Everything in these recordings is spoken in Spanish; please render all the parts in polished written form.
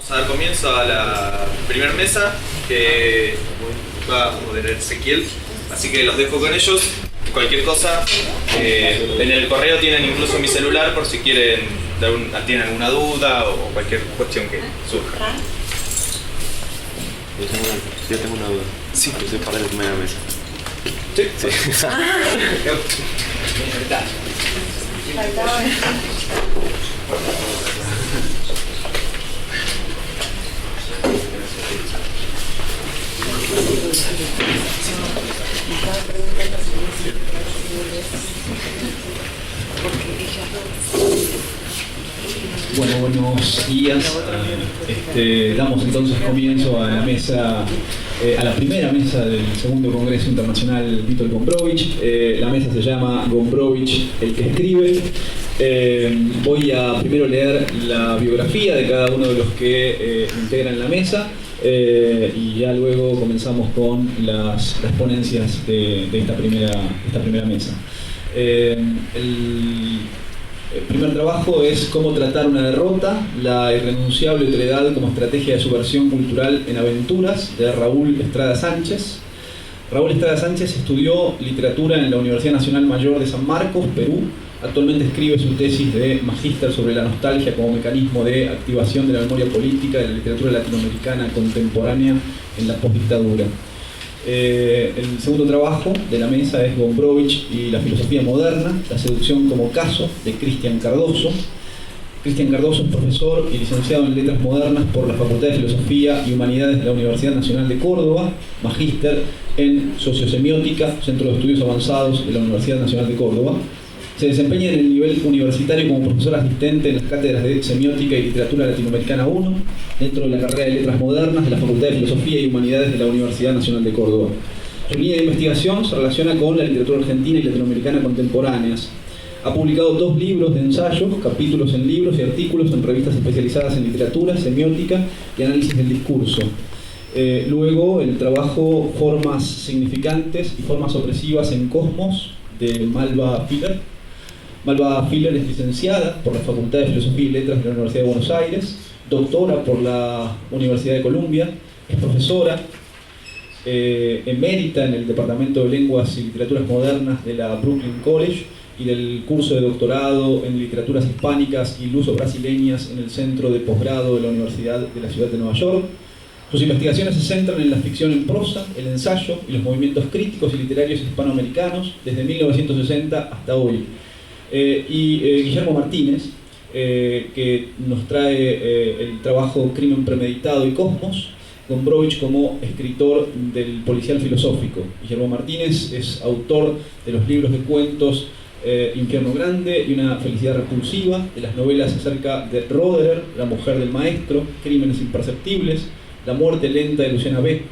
Vamos a dar comienzo a la primera mesa que va a moderar Ezequiel, así que los dejo con ellos. Cualquier cosa, en el correo tienen incluso mi celular por si quieren tienen alguna duda o cualquier cuestión que surja. Yo tengo una duda. Sí. Yo soy para la primera mesa. Sí. Bueno, buenos días. Damos entonces comienzo a la mesa, a la primera mesa del segundo Congreso Internacional Vítor Gombrowicz. La mesa se llama Gombrowicz, el que escribe. Voy a primero leer la biografía de cada uno de los que integran la mesa. Y ya luego comenzamos con las ponencias de esta primera mesa. El primer trabajo es Cómo tratar una derrota, la irrenunciable otredad como estrategia de subversión cultural en aventuras, de Raúl Estrada Sánchez. Raúl Estrada Sánchez estudió literatura en la Universidad Nacional Mayor de San Marcos, Perú. Actualmente escribe su tesis de magíster sobre la nostalgia como mecanismo de activación de la memoria política de la literatura latinoamericana contemporánea en la postdictadura. El segundo trabajo de la mesa es Gombrowicz y la filosofía moderna, la seducción como caso, de Cristian Cardoso. Cristian Cardoso es profesor y licenciado en Letras Modernas por la Facultad de Filosofía y Humanidades de la Universidad Nacional de Córdoba, magíster en Sociosemiótica, Centro de Estudios Avanzados de la Universidad Nacional de Córdoba. Se desempeña en el nivel universitario como profesor asistente en las cátedras de Semiótica y Literatura Latinoamericana 1, dentro de la carrera de Letras Modernas de la Facultad de Filosofía y Humanidades de la Universidad Nacional de Córdoba. Su línea de investigación se relaciona con la literatura argentina y latinoamericana contemporáneas. Ha publicado 2 libros de ensayos, capítulos en libros y artículos en revistas especializadas en literatura, semiótica y análisis del discurso. Luego, el trabajo Formas significantes y formas opresivas en Cosmos, de Malva Filler. Malva Filler es licenciada por la Facultad de Filosofía y Letras de la Universidad de Buenos Aires, doctora por la Universidad de Columbia, es profesora emérita en el Departamento de Lenguas y Literaturas Modernas de la Brooklyn College y del curso de doctorado en Literaturas Hispánicas y Luso-Brasileñas en el Centro de Posgrado de la Universidad de la Ciudad de Nueva York. Sus investigaciones se centran en la ficción en prosa, el ensayo y los movimientos críticos y literarios hispanoamericanos desde 1960 hasta hoy. Guillermo Martínez, que nos trae el trabajo Crimen Premeditado y Cosmos, Gombrowicz como escritor del policial filosófico. Guillermo Martínez es autor de los libros de cuentos Infierno Grande y Una Felicidad Repulsiva, de las novelas acerca de Roderer, La Mujer del Maestro, Crímenes Imperceptibles, La Muerte Lenta de Luciana B.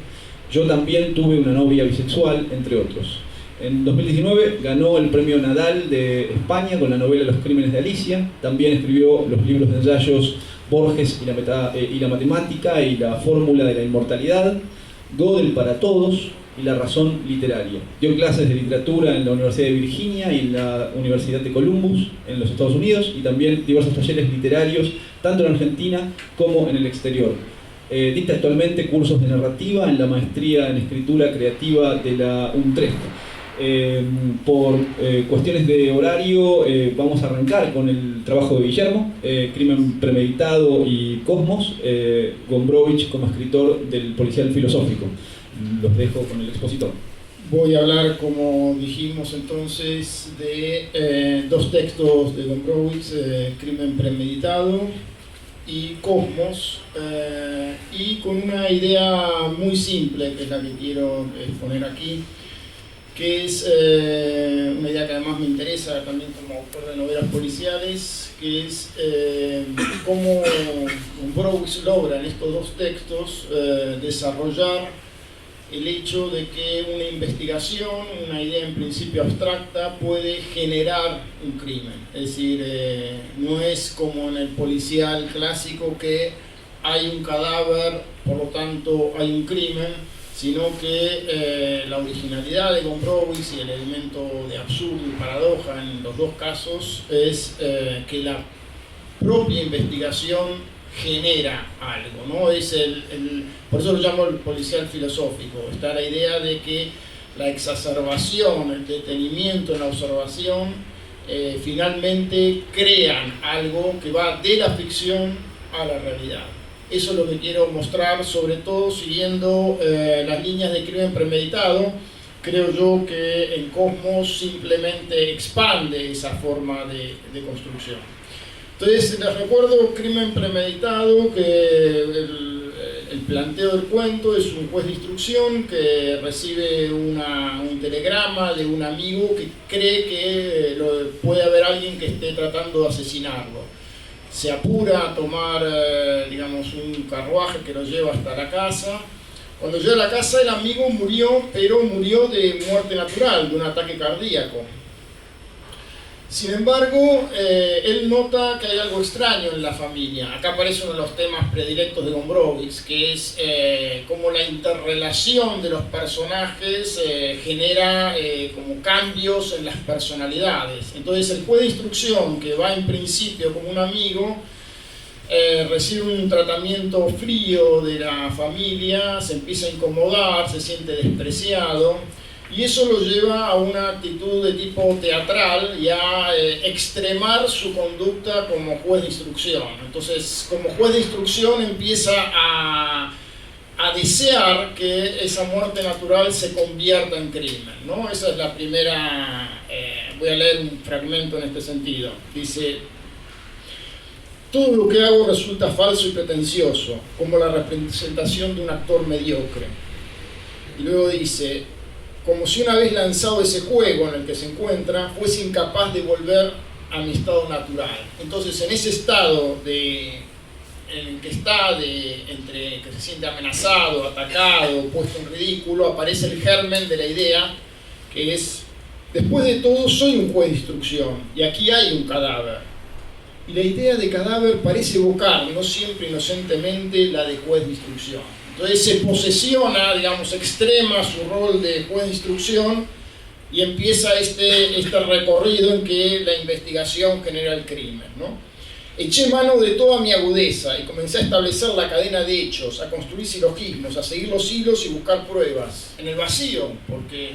Yo también tuve una novia bisexual, entre otros. En 2019 ganó el premio Nadal de España con la novela Los Crímenes de Alicia. También escribió los libros de ensayos Borges y la matemática y la fórmula de la inmortalidad, Gödel para todos y la razón literaria. Dio clases de literatura en la Universidad de Virginia y en la Universidad de Columbus en los Estados Unidos, y también diversos talleres literarios tanto en Argentina como en el exterior. Dicta actualmente cursos de narrativa en la maestría en escritura creativa de la Utrecht. Por cuestiones de horario vamos a arrancar con el trabajo de Guillermo, Crimen Premeditado y Cosmos, Gombrowicz como escritor del policial filosófico. Los dejo con el expositor. Voy a hablar, como dijimos entonces, de 2 textos de Gombrowicz, Crimen Premeditado y Cosmos, y con una idea muy simple, que es la que quiero exponer aquí, que es una idea que además me interesa también como autor de novelas policiales, que es cómo Gombrowicz logra en estos 2 textos desarrollar el hecho de que una investigación, una idea en principio abstracta, puede generar un crimen. Es decir, no es como en el policial clásico que hay un cadáver, por lo tanto hay un crimen, sino que la originalidad de Gombrowicz y el elemento de absurdo y paradoja en los 2 casos es que la propia investigación genera algo, ¿no? Es por eso lo llamo el policial filosófico. Está la idea de que la exacerbación, el detenimiento en la observación, finalmente crean algo que va de la ficción a la realidad. Eso es lo que quiero mostrar, sobre todo siguiendo las líneas de crimen premeditado. Creo yo que en Cosmos simplemente expande esa forma de construcción. Entonces, les recuerdo Crimen Premeditado, que el planteo del cuento es un juez de instrucción que recibe un telegrama de un amigo que cree que puede haber alguien que esté tratando de asesinarlo. Se apura a tomar, digamos, un carruaje que lo lleva hasta la casa. Cuando llega a la casa, el amigo murió, pero murió de muerte natural, de un ataque cardíaco. Sin embargo, él nota que hay algo extraño en la familia. Acá aparece uno de los temas predilectos de Gombrowicz, que es cómo la interrelación de los personajes genera como cambios en las personalidades. Entonces el juez de instrucción, que va en principio como un amigo, recibe un tratamiento frío de la familia, se empieza a incomodar, se siente despreciado. Y eso lo lleva a una actitud de tipo teatral y a extremar su conducta como juez de instrucción. Entonces, como juez de instrucción empieza a desear que esa muerte natural se convierta en crimen, ¿no? Esa es la primera... voy a leer un fragmento en este sentido. Dice: todo lo que hago resulta falso y pretencioso, como la representación de un actor mediocre. Y luego dice: como si una vez lanzado ese juego en el que se encuentra, fuese incapaz de volver a mi estado natural. Entonces, en ese estado en el que está, entre que se siente amenazado, atacado, puesto en ridículo, aparece el germen de la idea, que es: después de todo, soy un juez de instrucción, y aquí hay un cadáver. Y la idea de cadáver parece evocar, no siempre inocentemente, la de juez de instrucción. Entonces se posesiona, digamos, extrema su rol de juez de instrucción y empieza este recorrido en que la investigación genera el crimen, ¿no? Eché mano de toda mi agudeza y comencé a establecer la cadena de hechos, a construir silogismos, a seguir los hilos y buscar pruebas. En el vacío, porque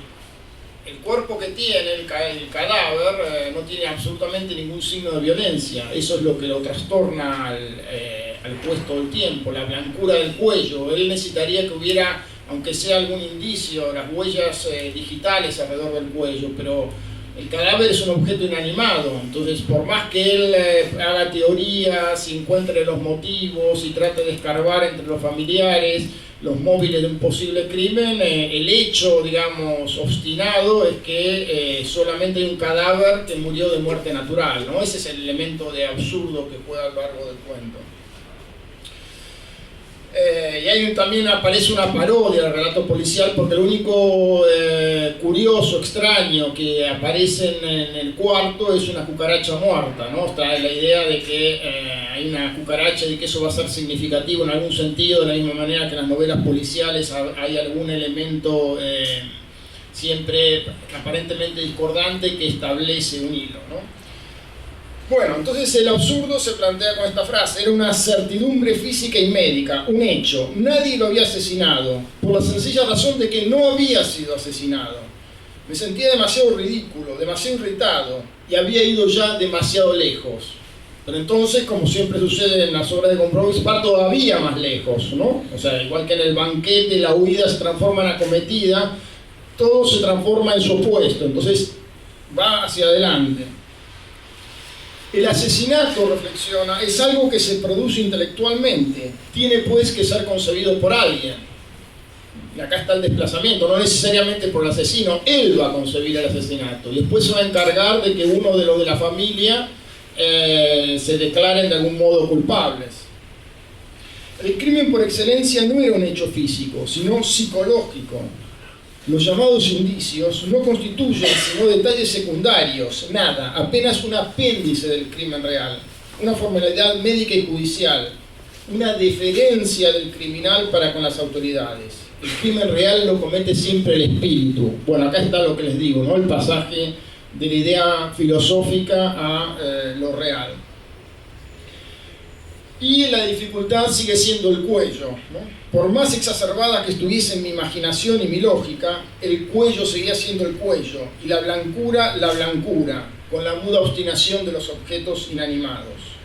el cuerpo que tiene el cadáver no tiene absolutamente ningún signo de violencia. Eso es lo que lo trastorna al juez todo el tiempo, la blancura del cuello. Él necesitaría que hubiera, aunque sea algún indicio, las huellas digitales alrededor del cuello, pero el cadáver es un objeto inanimado. Entonces, por más que él haga teorías, encuentre los motivos y trate de escarbar entre los familiares los móviles de un posible crimen, el hecho, digamos, obstinado es que solamente hay un cadáver que murió de muerte natural, ¿no? Ese es el elemento de absurdo que juega a lo largo del cuento. Y también aparece una parodia del relato policial, porque lo único curioso, extraño que aparece en el cuarto es una cucaracha muerta, ¿no? Está la idea de que hay una cucaracha y que eso va a ser significativo en algún sentido, de la misma manera que en las novelas policiales hay algún elemento siempre aparentemente discordante que establece un hilo, ¿no? Bueno, entonces el absurdo se plantea con esta frase: era una certidumbre física y médica, un hecho, nadie lo había asesinado, por la sencilla razón de que no había sido asesinado. Me sentía demasiado ridículo, demasiado irritado, y había ido ya demasiado lejos. Pero entonces, como siempre sucede en las obras de Gombrowicz, va todavía más lejos, ¿no? O sea, igual que en el banquete la huida se transforma en acometida, todo se transforma en su opuesto, entonces va hacia adelante. El asesinato, reflexiona, es algo que se produce intelectualmente, tiene pues que ser concebido por alguien. Y acá está el desplazamiento, no necesariamente por el asesino, él va a concebir el asesinato, y después se va a encargar de que uno de los de la familia se declaren de algún modo culpables. El crimen por excelencia no era un hecho físico, sino psicológico. Los llamados indicios no constituyen sino detalles secundarios, nada, apenas un apéndice del crimen real, una formalidad médica y judicial, una deferencia del criminal para con las autoridades. El crimen real lo comete siempre el espíritu. Bueno, acá está lo que les digo, ¿no? El pasaje de la idea filosófica a lo real. Y la dificultad sigue siendo el cuello, ¿no? Por más exacerbada que estuviese mi imaginación y mi lógica, el cuello seguía siendo el cuello, y la blancura, con la muda obstinación de los objetos inanimados.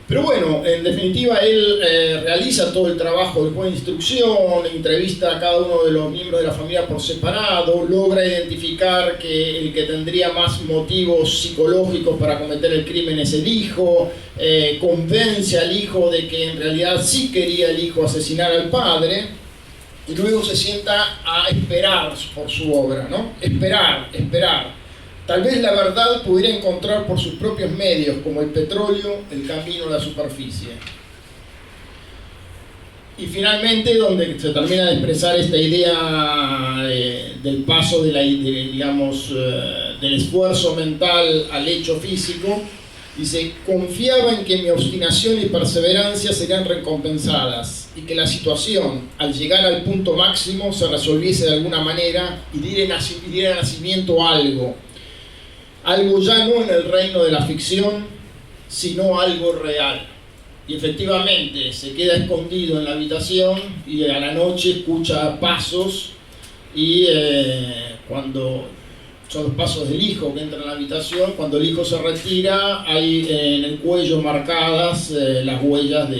Pero bueno, en definitiva él realiza todo el trabajo del juez de instrucción, entrevista a cada uno de los miembros de la familia por separado, logra identificar que el que tendría más motivos psicológicos para cometer el crimen es el hijo, convence al hijo de que en realidad sí quería el hijo asesinar al padre, y luego se sienta a esperar por su obra, ¿no? Esperar. Tal vez la verdad pudiera encontrar por sus propios medios, como el petróleo, el camino a la superficie. Y finalmente, donde se termina de expresar esta idea del paso del esfuerzo mental al hecho físico, dice: confiaba en que mi obstinación y perseverancia serían recompensadas y que la situación, al llegar al punto máximo, se resolviese de alguna manera y diera nacimiento a algo ya no en el reino de la ficción, sino algo real. Y efectivamente se queda escondido en la habitación y a la noche escucha pasos, y cuando son los pasos del hijo que entra en la habitación, cuando el hijo se retira, hay en el cuello marcadas las huellas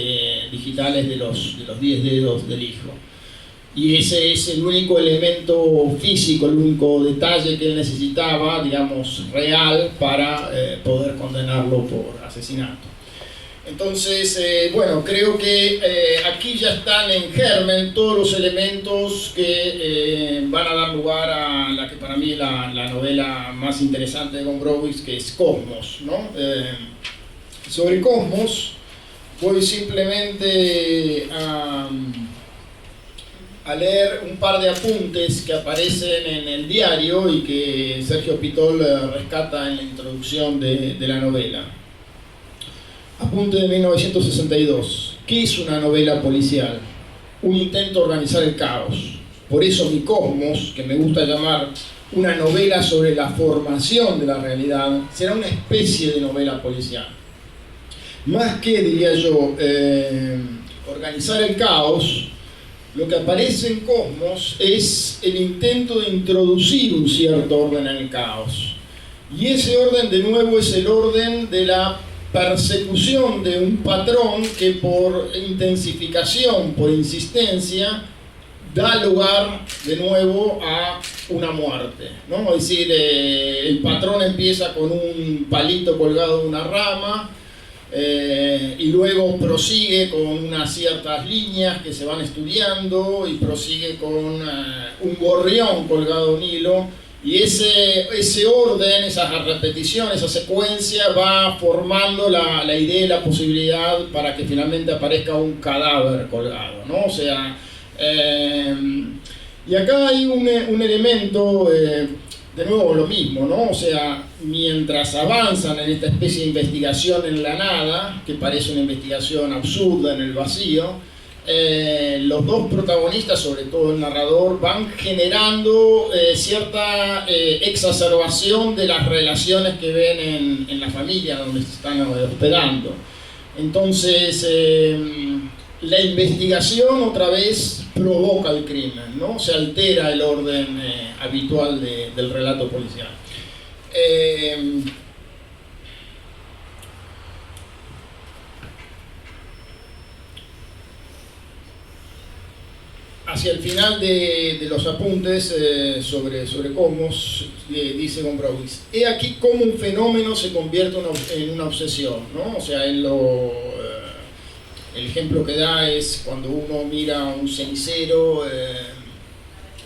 digitales de los 10 dedos del hijo. Y ese es el único elemento físico, el único detalle que él necesitaba, digamos, real, para poder condenarlo por asesinato. Entonces, bueno, creo que aquí ya están en germen todos los elementos que van a dar lugar a la que para mí es la novela más interesante de Gombrowicz, que es Cosmos, ¿no? Sobre Cosmos voy simplemente a leer un par de apuntes que aparecen en el diario y que Sergio Pitol rescata en la introducción de la novela. Apunte de 1962. ¿Qué es una novela policial? Un intento de organizar el caos. Por eso mi Cosmos, que me gusta llamar una novela sobre la formación de la realidad, será una especie de novela policial. Más que, diría yo, organizar el caos, lo que aparece en Cosmos es el intento de introducir un cierto orden en el caos. Y ese orden, de nuevo, es el orden de la persecución de un patrón que por intensificación, por insistencia, da lugar de nuevo a una muerte, ¿no? Es decir, el patrón empieza con un palito colgado de una rama, y luego prosigue con unas ciertas líneas que se van estudiando, y prosigue con un gorrión colgado de un hilo, y ese orden, esa repetición, esa secuencia va formando la idea y la posibilidad para que finalmente aparezca un cadáver colgado, ¿no? O sea, y acá hay un elemento, de nuevo lo mismo, ¿no? O sea, mientras avanzan en esta especie de investigación en la nada, que parece una investigación absurda en el vacío, los dos protagonistas, sobre todo el narrador, van generando cierta exacerbación de las relaciones que ven en la familia donde se están hospedando. Entonces, la investigación otra vez provoca el crimen, ¿no? Se altera el orden habitual del relato policial. Hacia el final de los apuntes sobre Cosmos, dice Gombrowicz: he aquí cómo un fenómeno se convierte en una obsesión, ¿no? O sea, el ejemplo que da es cuando uno mira un cenicero,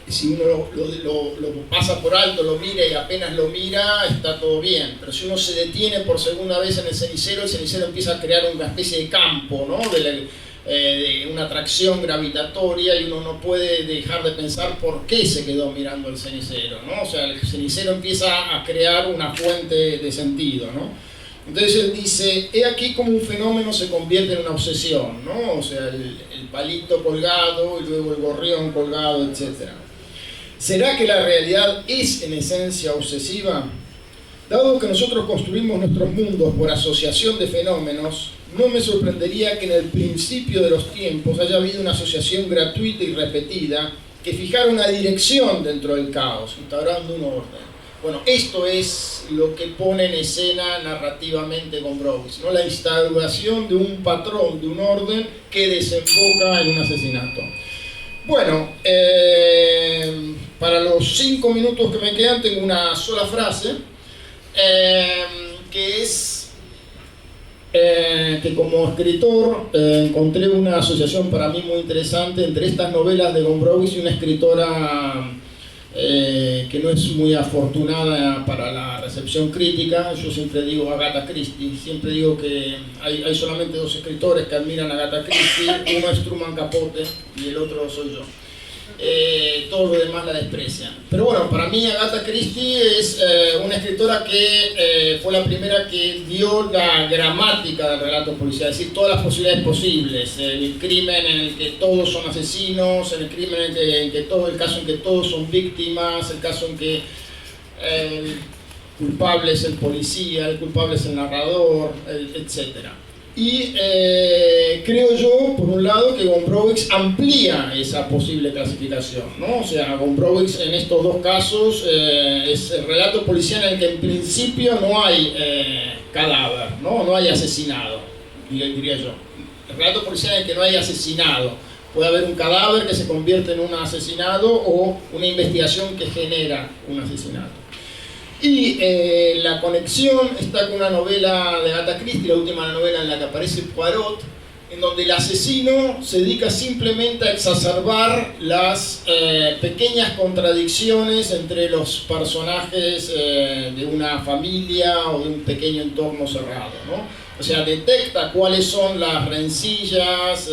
si uno lo pasa por alto, lo mira y apenas lo mira, está todo bien. Pero si uno se detiene por segunda vez en el cenicero empieza a crear una especie de campo, ¿no? De una atracción gravitatoria, y uno no puede dejar de pensar por qué se quedó mirando el cenicero, ¿no? O sea, el cenicero empieza a crear una fuente de sentido, ¿no? Entonces él dice: he aquí como un fenómeno se convierte en una obsesión, ¿no? O sea, el palito colgado y luego el gorrión colgado, etc. ¿Será que la realidad es en esencia obsesiva? Dado que nosotros construimos nuestros mundos por asociación de fenómenos, no me sorprendería que en el principio de los tiempos haya habido una asociación gratuita y repetida que fijara una dirección dentro del caos, instaurando un orden. Bueno, esto es lo que pone en escena narrativamente Gombrowicz, ¿no? La instauración de un patrón, de un orden que desemboca en un asesinato. Bueno, para los 5 minutos que me quedan tengo una sola frase, que es que como escritor encontré una asociación para mí muy interesante entre estas novelas de Gombrowicz y una escritora que no es muy afortunada para la recepción crítica. Yo siempre digo Agatha Christie, siempre digo que hay solamente 2 escritores que admiran a Agatha Christie, uno es Truman Capote y el otro soy yo. Todo lo demás la desprecian. Pero bueno, para mí Agatha Christie es una escritora que fue la primera que dio la gramática del relato policial, es decir, todas las posibilidades posibles, el crimen en el que todos son asesinos, el crimen en que todo, el caso en que todos son víctimas, el caso en que el culpable es el policía, el culpable es el narrador, etc. Y creo yo, por un lado, que Gombrowicz amplía esa posible clasificación, ¿no? O sea, Gombrowicz en estos 2 casos es el relato policial en el que en principio no hay cadáver, ¿no? No hay asesinado, diría yo. El relato policial en el que no hay asesinado. Puede haber un cadáver que se convierte en un asesinado o una investigación que genera un asesinato. Y la conexión está con una novela de Agatha Christie, la última novela en la que aparece Poirot, en donde el asesino se dedica simplemente a exacerbar las pequeñas contradicciones entre los personajes de una familia o de un pequeño entorno cerrado, ¿no? O sea, detecta cuáles son las rencillas,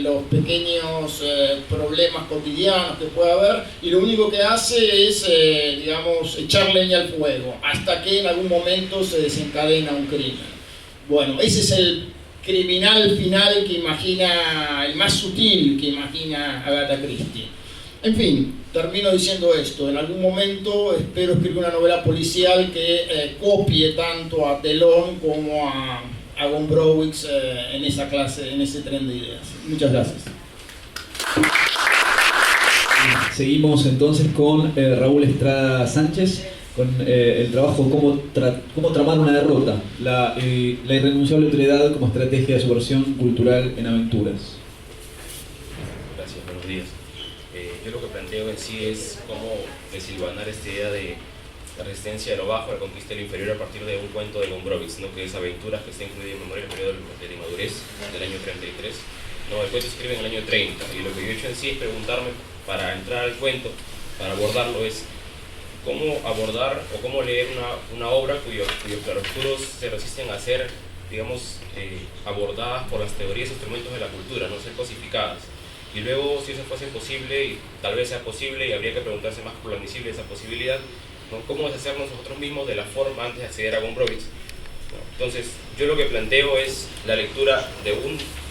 los pequeños problemas cotidianos que puede haber, y lo único que hace es, digamos, echar leña al fuego, hasta que en algún momento se desencadena un crimen. Bueno, ese es el criminal final que imagina, el más sutil que imagina Agatha Christie. En fin, termino diciendo esto: en algún momento espero escribir una novela policial que copie tanto a Telón como a Gombrowicz en esa clase, en ese tren de ideas. Muchas gracias. Seguimos entonces con Raúl Estrada Sánchez, con el trabajo Cómo tramar una derrota, la irrenunciable autoridad como estrategia de subversión cultural en aventuras. Gracias, buenos días. Yo lo que planteo en sí es cómo desilvanar esta idea de la resistencia de lo bajo a la conquista de lo inferior a partir de un cuento de Gombrowicz, ¿no? Que es Aventuras, que está incluido en Memoria del periodo de inmadurez del año 33. No, el cuento se escribe en el año 30, y lo que yo he hecho en sí es preguntarme, para entrar al cuento, para abordarlo, es cómo abordar o cómo leer una obra cuyos claroscuros se resisten a ser, digamos, abordadas por las teorías e instrumentos de la cultura, no ser cosificadas. Y luego, si eso fuese posible, y tal vez sea posible, y habría que preguntarse más por lo admisible de esa posibilidad, ¿no? ¿Cómo deshacernos nosotros mismos de la forma antes de acceder a Gombrowicz? ¿No? Entonces, yo lo que planteo es la lectura de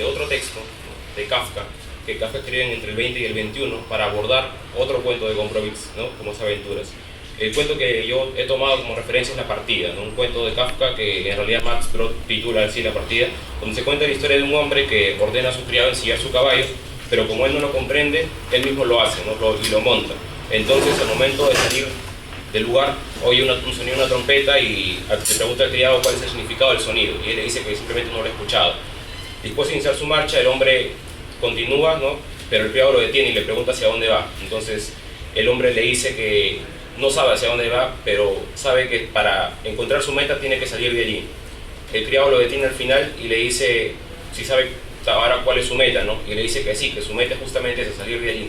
otro texto, ¿no? De Kafka, que Kafka escribe entre el 20 y el 21, para abordar otro cuento de Gombrowicz, ¿no? Como es Aventuras. El cuento que yo he tomado como referencia es La Partida, ¿no? Un cuento de Kafka que en realidad Max Brod titula así La Partida, donde se cuenta la historia de un hombre que ordena a su criado ensillar su caballo, pero como él no lo comprende, él mismo lo hace, ¿no? Y lo monta. Entonces, al momento de salir del lugar, oye un sonido, una trompeta, y le pregunta al criado cuál es el significado del sonido, y él le dice que simplemente no lo ha escuchado. Después de iniciar su marcha, el hombre continúa, ¿no? Pero el criado lo detiene y le pregunta hacia dónde va. Entonces el hombre le dice que no sabe hacia dónde va, pero sabe que para encontrar su meta tiene que salir de allí. El criado lo detiene al final y le dice si sabe ahora cuál es su meta, ¿no? Y le dice que sí, que su meta justamente es salir de allí,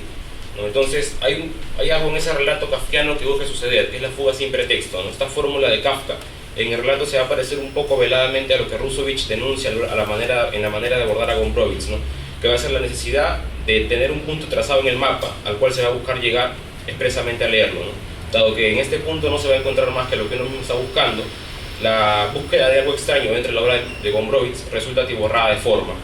¿no? Entonces hay algo en ese relato kafkiano que busca suceder, que es la fuga sin pretexto, ¿no? Esta fórmula de Kafka en el relato se va a parecer un poco veladamente a lo que Rusovich denuncia en la manera de abordar a Gombrowicz, ¿no? Que va a ser la necesidad de tener un punto trazado en el mapa al cual se va a buscar llegar expresamente a leerlo, ¿no? Dado que en este punto no se va a encontrar más que lo que uno mismo está buscando, la búsqueda de algo extraño dentro de la obra de Gombrowicz resulta atiborrada de forma.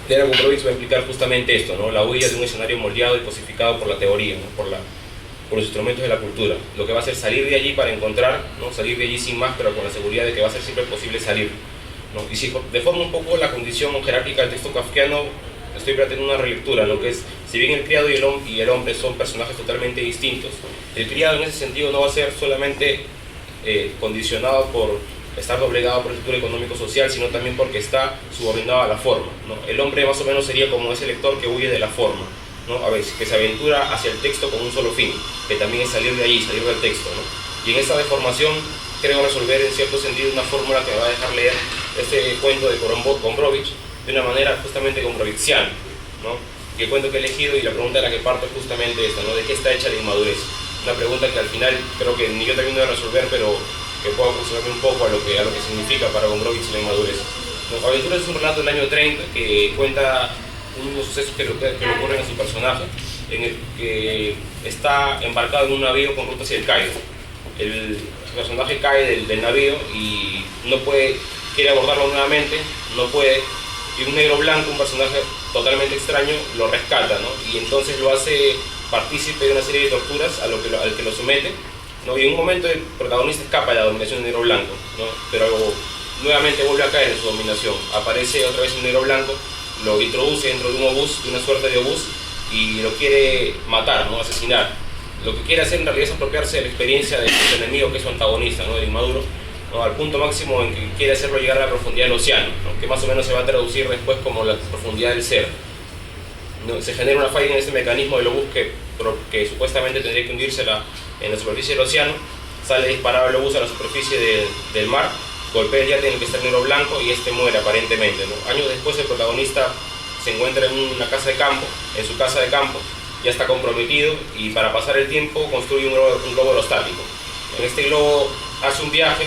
Leer a Gombrowicz va a implicar justamente esto, ¿no? La huella de un escenario moldeado y cosificado por la teoría, ¿no? por los instrumentos de la cultura. Lo que va a hacer salir de allí para encontrar, ¿no? Salir de allí sin más, pero con la seguridad de que va a ser siempre posible salir. ¿no? Y si deforma un poco la condición jerárquica del texto kafkiano, estoy planteando una relectura, ¿no? Que es, si bien el criado y el hombre son personajes totalmente distintos, el criado en ese sentido no va a ser solamente condicionado por estar doblegado por el estructura económico-social, sino también porque está subordinado a la forma, ¿no? El hombre más o menos sería como ese lector que huye de la forma, ¿no? A veces, que se aventura hacia el texto con un solo fin, que también es salir de ahí, salir del texto, ¿no? Y en esa deformación creo resolver en cierto sentido una fórmula que me va a dejar leer este cuento de Gombrowicz de una manera justamente gombrowicziana, ¿no? Y el cuento que he elegido y la pregunta de la que parto es justamente esta, ¿no? ¿De qué está hecha la inmadurez? Una pregunta que al final creo que ni yo termino de resolver, pero que puedo aproximarme un poco a lo que significa para Gombrowicz la inmadurez, ¿no? Aventuras es un relato del año 30 que cuenta unos sucesos que le ocurren a su personaje, en el que está embarcado en un navío con ruta hacia el Cairo. El personaje cae del navío y quiere abordarlo nuevamente, no puede, y un negro blanco, un personaje totalmente extraño, lo rescata, ¿no? Y entonces lo hace partícipe de una serie de torturas al que lo somete, ¿no? Y en un momento el protagonista escapa de la dominación del negro blanco, ¿no? Pero nuevamente vuelve a caer en su dominación. Aparece otra vez el negro blanco, lo introduce dentro de un obús, de una suerte de obús, y lo quiere matar, ¿no? Asesinar. Lo que quiere hacer en realidad es apropiarse de la experiencia del enemigo, que es su antagonista, ¿no? El inmaduro, ¿no? Al punto máximo en que quiere hacerlo llegar a la profundidad del océano, ¿no? Que más o menos se va a traducir después como la profundidad del ser, ¿no? Se genera una falla en ese mecanismo del obús que supuestamente tendría que hundirse en la superficie del océano. Sale disparado el obús a la superficie del mar, golpea el yate en el que está el negro blanco y este muere aparentemente, ¿no? Años después el protagonista se encuentra en una casa de campo, en su casa de campo, ya está comprometido y para pasar el tiempo construye un globo aerostático. En este globo hace un viaje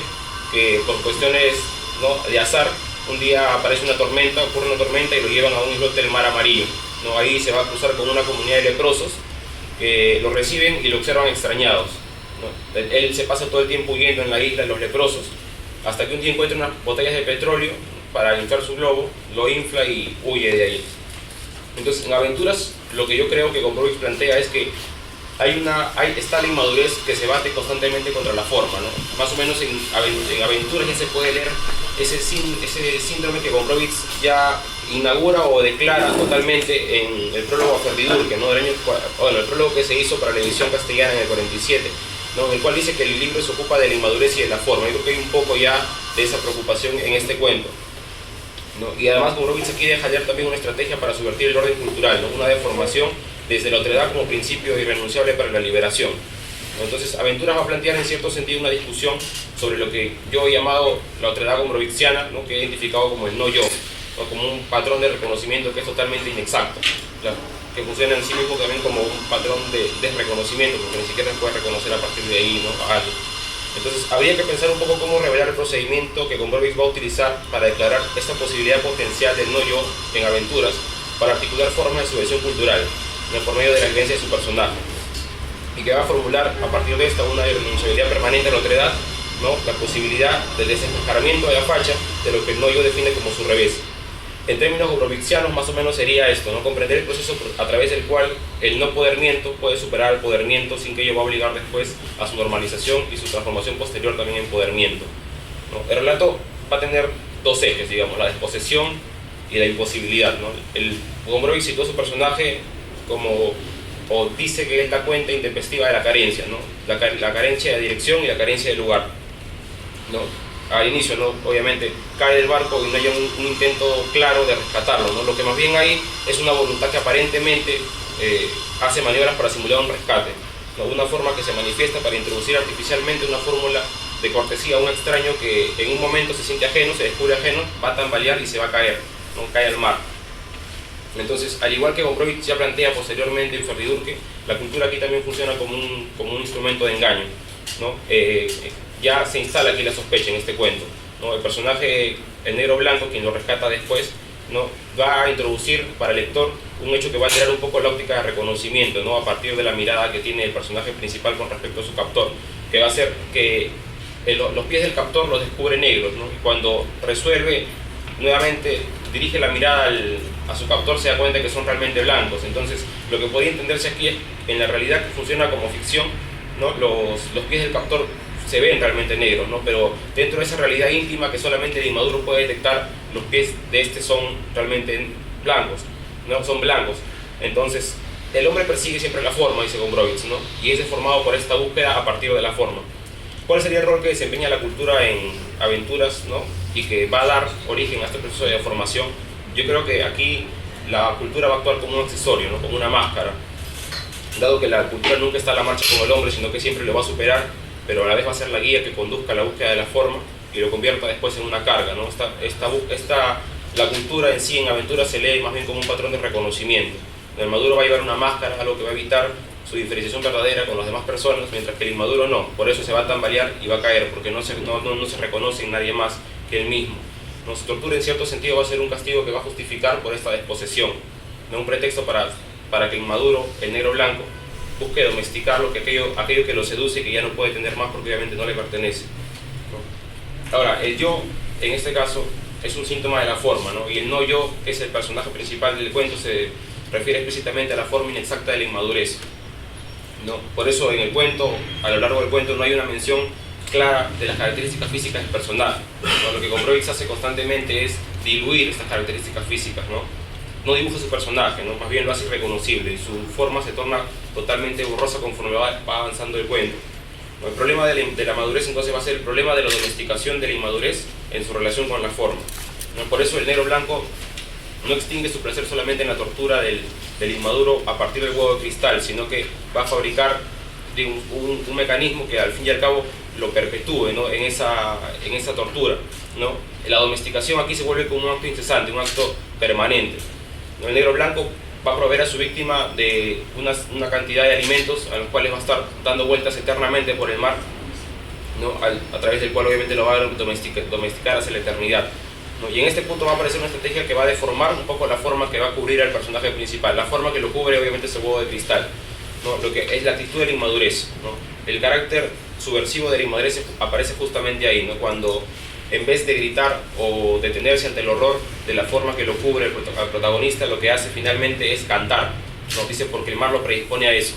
que por cuestiones, ¿no?, de azar, un día aparece una tormenta, ocurre una tormenta y lo llevan a un islote del Mar Amarillo, ¿no? Ahí se va a cruzar con una comunidad de leprosos que lo reciben y lo observan extrañados, ¿no? Él se pasa todo el tiempo huyendo en la isla de los leprosos hasta que un día encuentra unas botellas de petróleo para inflar su globo, lo infla y huye de ahí. Entonces, en Aventuras, lo que yo creo que Gombrowicz plantea es que está la inmadurez que se bate constantemente contra la forma, ¿no? Más o menos en Aventuras ya se puede leer ese síndrome que Gombrowicz ya inaugura o declara totalmente en el prólogo a Fervidurque, ¿no? El prólogo que se hizo para la edición castellana en el 47, ¿no? En el cual dice que el libro se ocupa de la inmadurez y de la forma. Yo creo que hay un poco ya de esa preocupación en este cuento, ¿no? Y además Gombrowicz aquí deja hallar también una estrategia para subvertir el orden cultural, ¿no? Una deformación desde la otredad como principio irrenunciable para la liberación. Entonces Aventuras va a plantear en cierto sentido una discusión sobre lo que yo he llamado la otredad gombrowicziana, ¿no? Que he identificado como el no yo, ¿no? Como un patrón de reconocimiento que es totalmente inexacto, claro, que funciona en sí mismo también como un patrón de desreconocimiento, porque ni siquiera se puede reconocer a partir de ahí, ¿no?, a alguien. Entonces habría que pensar un poco cómo revelar el procedimiento que Gombrowicz va a utilizar para declarar esta posibilidad potencial del no yo en Aventuras, para articular formas de subversión cultural, ¿no?, por medio de la vivencia de su personaje, y que va a formular a partir de esta una irrenunciabilidad permanente a la otredad, ¿no?, la posibilidad del desenmascaramiento de la facha de lo que el no yo define como su revés. En términos gombrowiczianos más o menos sería esto, ¿no?, comprender el proceso a través del cual el no podermiento puede superar el podermiento sin que ello va a obligar después a su normalización y su transformación posterior también en podermiento, ¿no? El relato va a tener dos ejes, digamos, la desposesión y la imposibilidad, ¿no? El Gombrowicz citó a su personaje o dice que él da cuenta intempestiva de la carencia, ¿no? La carencia de dirección y la carencia de lugar, ¿no? Al inicio, ¿no?, obviamente cae del barco y no hay un intento claro de rescatarlo, ¿no? Lo que más bien hay es una voluntad que aparentemente hace maniobras para simular un rescate, ¿no?, una forma que se manifiesta para introducir artificialmente una fórmula de cortesía a un extraño que en un momento se siente ajeno, se descubre ajeno, va a tambalear y se va a caer, ¿no?, cae al mar. Entonces, al igual que Gombrowicz ya plantea posteriormente en Fervidurque, la cultura aquí también funciona como un instrumento de engaño, ¿no? Ya se instala aquí la sospecha en este cuento, ¿no? El personaje, el negro blanco, quien lo rescata después, ¿no?, va a introducir para el lector un hecho que va a alterar un poco la óptica de reconocimiento, ¿no?, a partir de la mirada que tiene el personaje principal con respecto a su captor, que va a hacer que los pies del captor los descubre negros, ¿no? Y cuando resuelve, nuevamente dirige la mirada a su captor, se da cuenta que son realmente blancos. Entonces, lo que podría entenderse aquí es, en la realidad que funciona como ficción, ¿no?, los pies del captor se ven realmente negros, ¿no? Pero dentro de esa realidad íntima que solamente el inmaduro puede detectar, los pies de este son realmente blancos, ¿no? Son blancos. Entonces, el hombre persigue siempre la forma, dice Gombrowicz, ¿no? Y es deformado por esta búsqueda a partir de la forma. ¿Cuál sería el rol que desempeña la cultura en aventuras, ¿no? Y que va a dar origen a este proceso de deformación? Yo creo que aquí la cultura va a actuar como un accesorio, ¿no? Como una máscara. Dado que la cultura nunca está a la marcha con el hombre, sino que siempre lo va a superar, pero a la vez va a ser la guía que conduzca a la búsqueda de la forma y lo convierta después en una carga, ¿no? La cultura en sí, en aventuras, se lee más bien como un patrón de reconocimiento. El maduro va a llevar una máscara, algo que va a evitar su diferenciación verdadera con las demás personas, mientras que el inmaduro no. Por eso se va a tambalear y va a caer, porque no se reconoce en nadie más que él mismo. ¿No? Su tortura en cierto sentido va a ser un castigo que va a justificar por esta desposesión, ¿no? Un pretexto para que el inmaduro, el negro blanco, busque domesticarlo, aquello que lo seduce y que ya no puede tener más porque obviamente no le pertenece, ¿no? Ahora, el yo, en este caso, es un síntoma de la forma, ¿no? Y el no yo, que es el personaje principal del cuento, se refiere explícitamente a la forma inexacta de la inmadurez, ¿no? Por eso en el cuento, a lo largo del cuento, no hay una mención clara de las características físicas del personaje, ¿no? Lo que Gombrowicz hace constantemente es diluir estas características físicas, ¿no? No dibuja su personaje, ¿no? Más bien lo hace irreconocible y su forma se torna totalmente borrosa conforme va avanzando el cuento. ¿No? El problema de la madurez entonces va a ser el problema de la domesticación de la inmadurez en su relación con la forma, ¿no? Por eso el negro blanco no extingue su placer solamente en la tortura del inmaduro a partir del huevo de cristal, sino que va a fabricar un mecanismo que al fin y al cabo lo perpetúe, ¿no? en esa tortura, ¿no? La domesticación aquí se vuelve como un acto incesante, un acto permanente, ¿no? El negro blanco va a proveer a su víctima de una cantidad de alimentos a los cuales va a estar dando vueltas eternamente por el mar, ¿no? A través del cual obviamente lo va a domesticar hacia la eternidad, ¿no? Y en este punto va a aparecer una estrategia que va a deformar un poco la forma que va a cubrir al personaje principal. La forma que lo cubre obviamente es el huevo de cristal, ¿no? Lo que es la actitud de la inmadurez, ¿no? El carácter subversivo de la inmadurez aparece justamente ahí, ¿no? Cuando en vez de gritar o detenerse ante el horror de la forma que lo cubre al protagonista, lo que hace finalmente es cantar, ¿no? Dice porque el mar lo predispone a eso,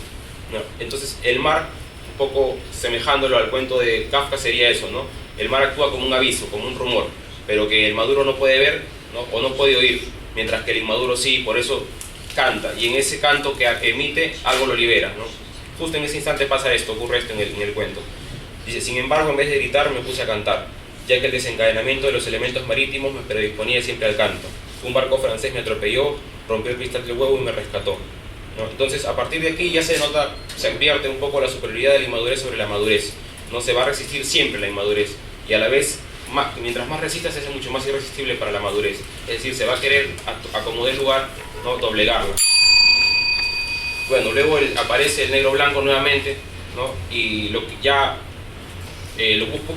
¿no? Entonces el mar, un poco semejándolo al cuento de Kafka, sería eso, ¿no? El mar actúa como un aviso, como un rumor, pero que el maduro no puede ver, ¿no? O no puede oír, mientras que el inmaduro sí, por eso canta, y en ese canto que emite algo lo libera, ¿no? Justo en ese instante pasa esto, ocurre esto en el cuento. Dice, sin embargo, en vez de gritar me puse a cantar, ya que el desencadenamiento de los elementos marítimos me predisponía siempre al canto. Un barco francés me atropelló, rompió el cristal del huevo y me rescató, ¿no? Entonces, a partir de aquí ya se advierte un poco la superioridad de la inmadurez sobre la madurez, ¿no? Se va a resistir siempre la inmadurez, y a la vez, mientras más resista, se hace mucho más irresistible para la madurez. Es decir, se va a querer acomodar el lugar, ¿no? Doblegarla. Bueno, luego aparece el negro blanco nuevamente, ¿no? Y lo busca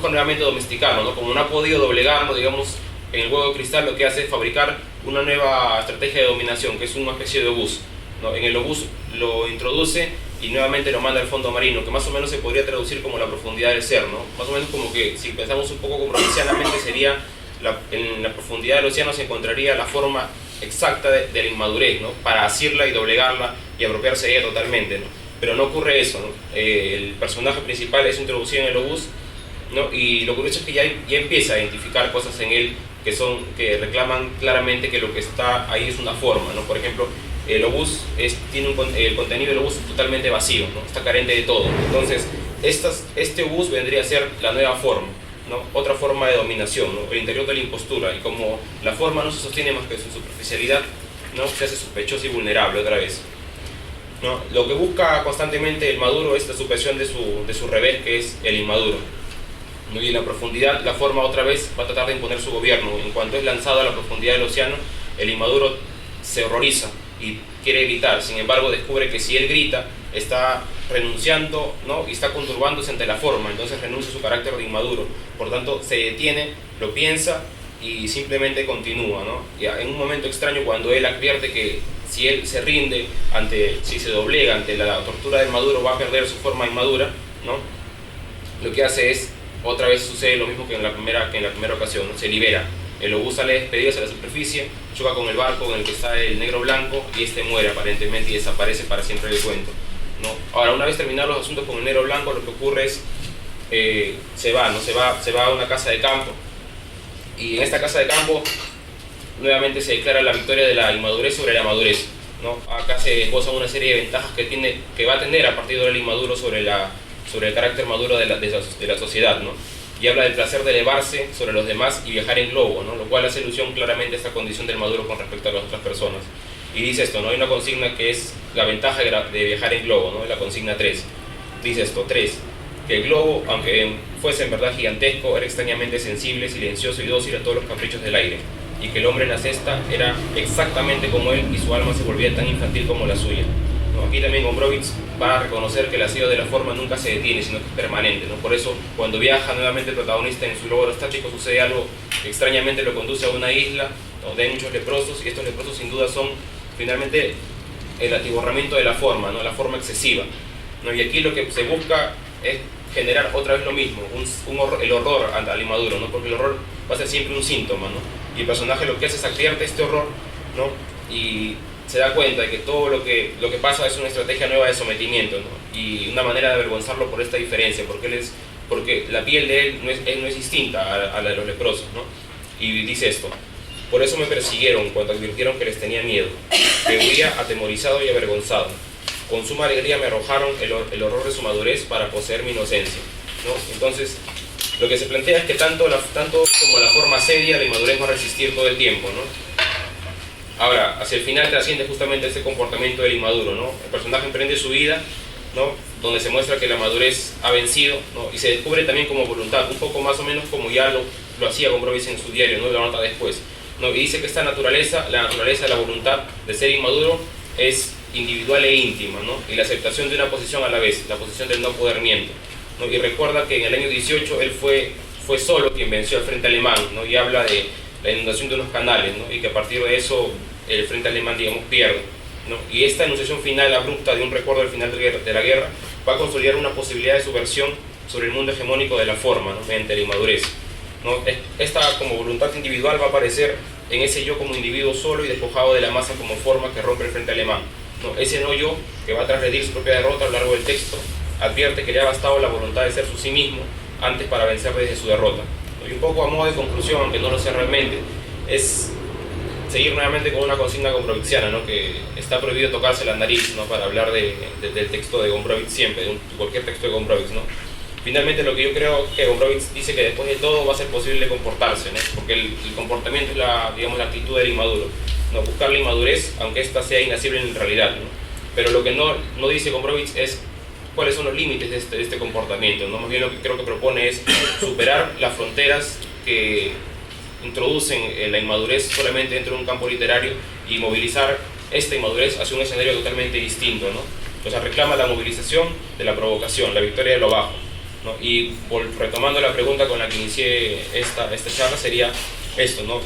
nuevamente domesticarlo, ¿no? Como no ha podido doblegarlo, digamos, en el huevo de cristal, lo que hace es fabricar una nueva estrategia de dominación, que es una especie de obús, ¿no? En el obús lo introduce y nuevamente lo manda al fondo marino, que más o menos se podría traducir como la profundidad del ser, ¿no? Más o menos como que, si pensamos un poco convencionalmente, sería en la profundidad del océano se encontraría la forma exacta de la inmadurez, ¿no? Para asirla y doblegarla y apropiarse de ella totalmente, ¿no? Pero no ocurre eso, ¿no? El personaje principal es introducido en el obús, ¿no? Y lo curioso es que ya empieza a identificar cosas en él que reclaman claramente que lo que está ahí es una forma, ¿no? Por ejemplo, el obús el contenido del obús es totalmente vacío, ¿no? Está carente de todo. Entonces, este obús vendría a ser la nueva forma, ¿no? Otra forma de dominación, ¿no? El interior de la impostura, y como la forma no se sostiene más que su superficialidad, ¿no? Se hace sospechoso y vulnerable otra vez, ¿no? Lo que busca constantemente el maduro es la supresión de su revés, que es el inmaduro, ¿no? Y en la profundidad, la forma otra vez va a tratar de imponer su gobierno. En cuanto es lanzado a la profundidad del océano, el inmaduro se horroriza y quiere gritar. Sin embargo, descubre que si él grita, está renunciando, ¿no? Y está conturbándose ante la forma, entonces renuncia a su carácter de inmaduro. Por tanto, se detiene, lo piensa y simplemente continúa, ¿no? Y en un momento extraño, cuando él advierte que si él se rinde, si se doblega ante la tortura del maduro, va a perder su forma inmadura, ¿no? Lo que hace es, otra vez sucede lo mismo que en la primera ocasión, ¿no? Se libera. El obús sale despedido hacia la superficie, choca con el barco en el que está el negro blanco y este muere aparentemente y desaparece para siempre del cuento, ¿no? Ahora, una vez terminados los asuntos con el negro blanco, lo que ocurre es se va a una casa de campo, y en esta casa de campo nuevamente se declara la victoria de la inmadurez sobre la madurez, ¿no? Acá se esbozan una serie de ventajas que va a tener a partir del inmaduro sobre el carácter maduro de la sociedad, ¿no? Y habla del placer de elevarse sobre los demás y viajar en globo, ¿no? Lo cual hace alusión claramente a esta condición del maduro con respecto a las otras personas. Y dice esto, ¿no? Hay una consigna que es la ventaja de viajar en globo, ¿no? La consigna 3. Dice esto, 3. Que el globo, aunque fuese en verdad gigantesco, era extrañamente sensible, silencioso y dócil a todos los caprichos del aire. Y que el hombre en la cesta era exactamente como él y su alma se volvía tan infantil como la suya, ¿no? Aquí también Gombrowicz va a reconocer que el aseo de la forma nunca se detiene, sino que es permanente, ¿no? Por eso, cuando viaja nuevamente el protagonista en su globo aerostático, sucede algo que extrañamente lo conduce a una isla donde hay muchos leprosos, y estos leprosos sin duda son finalmente el atiborramiento de la forma, ¿no? La forma excesiva, ¿no? Y aquí lo que se busca es generar otra vez lo mismo, el horror al inmaduro, ¿no? Porque el horror va a ser siempre un síntoma, ¿no? Y el personaje lo que hace es advierte este horror, ¿no? Y se da cuenta de que todo lo que pasa es una estrategia nueva de sometimiento, ¿no? Y una manera de avergonzarlo por esta diferencia, porque la piel de él no es distinta a la de los leprosos, ¿no? Y dice esto: por eso me persiguieron cuando advirtieron que les tenía miedo, que huía atemorizado y avergonzado. Con suma alegría me arrojaron el horror de su madurez para poseer mi inocencia, ¿no? Entonces, lo que se plantea es que tanto como la forma seria, la inmadurez va a resistir todo el tiempo, ¿no? Ahora, hacia el final trasciende justamente este comportamiento del inmaduro, ¿no? El personaje emprende su vida, ¿no? Donde se muestra que la madurez ha vencido, ¿no? Y se descubre también como voluntad, un poco más o menos como ya lo hacía Gombrowicz en su diario, ¿no? Lo nota después, ¿no? Y dice que esta naturaleza, la naturaleza de la voluntad de ser inmaduro, es individual e íntima, ¿no? Y la aceptación de una posición a la vez, la posición del no podermiento, ¿no? Y recuerda que en el año 18 él fue solo quien venció al Frente Alemán, ¿no? Y habla de la inundación de unos canales, ¿no? Y que a partir de eso el Frente Alemán, digamos, pierde, ¿no? Y esta enunciación final abrupta de un recuerdo del final de la guerra va a consolidar una posibilidad de subversión sobre el mundo hegemónico de la forma, ¿no? Mediante la inmadurez, ¿no? Esta como voluntad individual va a aparecer en ese yo como individuo solo y despojado de la masa como forma que rompe el Frente Alemán, ¿no? Ese no yo, que va a transgredir su propia derrota a lo largo del texto, advierte que le ha bastado la voluntad de ser su sí mismo antes para vencer desde su derrota, ¿no? Y un poco a modo de conclusión, aunque no lo sea realmente, es seguir nuevamente con una consigna gombrowicziana, ¿no? Que está prohibido tocarse la nariz, ¿no? Para hablar del texto de Gombrowicz siempre, de cualquier texto de Gombrowicz, ¿no? Finalmente, lo que yo creo que Gombrowicz dice que después de todo va a ser posible comportarse, ¿no? Porque el comportamiento es la actitud del inmaduro, ¿no? Buscar la inmadurez, aunque ésta sea inasible en realidad, ¿no? Pero lo que no dice Gombrowicz es cuáles son los límites de este comportamiento, ¿no? Más bien lo que creo que propone es superar las fronteras que introducen la inmadurez solamente dentro de un campo literario y movilizar esta inmadurez hacia un escenario totalmente distinto, ¿no? O sea, reclama la movilización de la provocación, la victoria de lo bajo, ¿no? Y retomando la pregunta con la que inicié esta charla, sería esto, ¿no?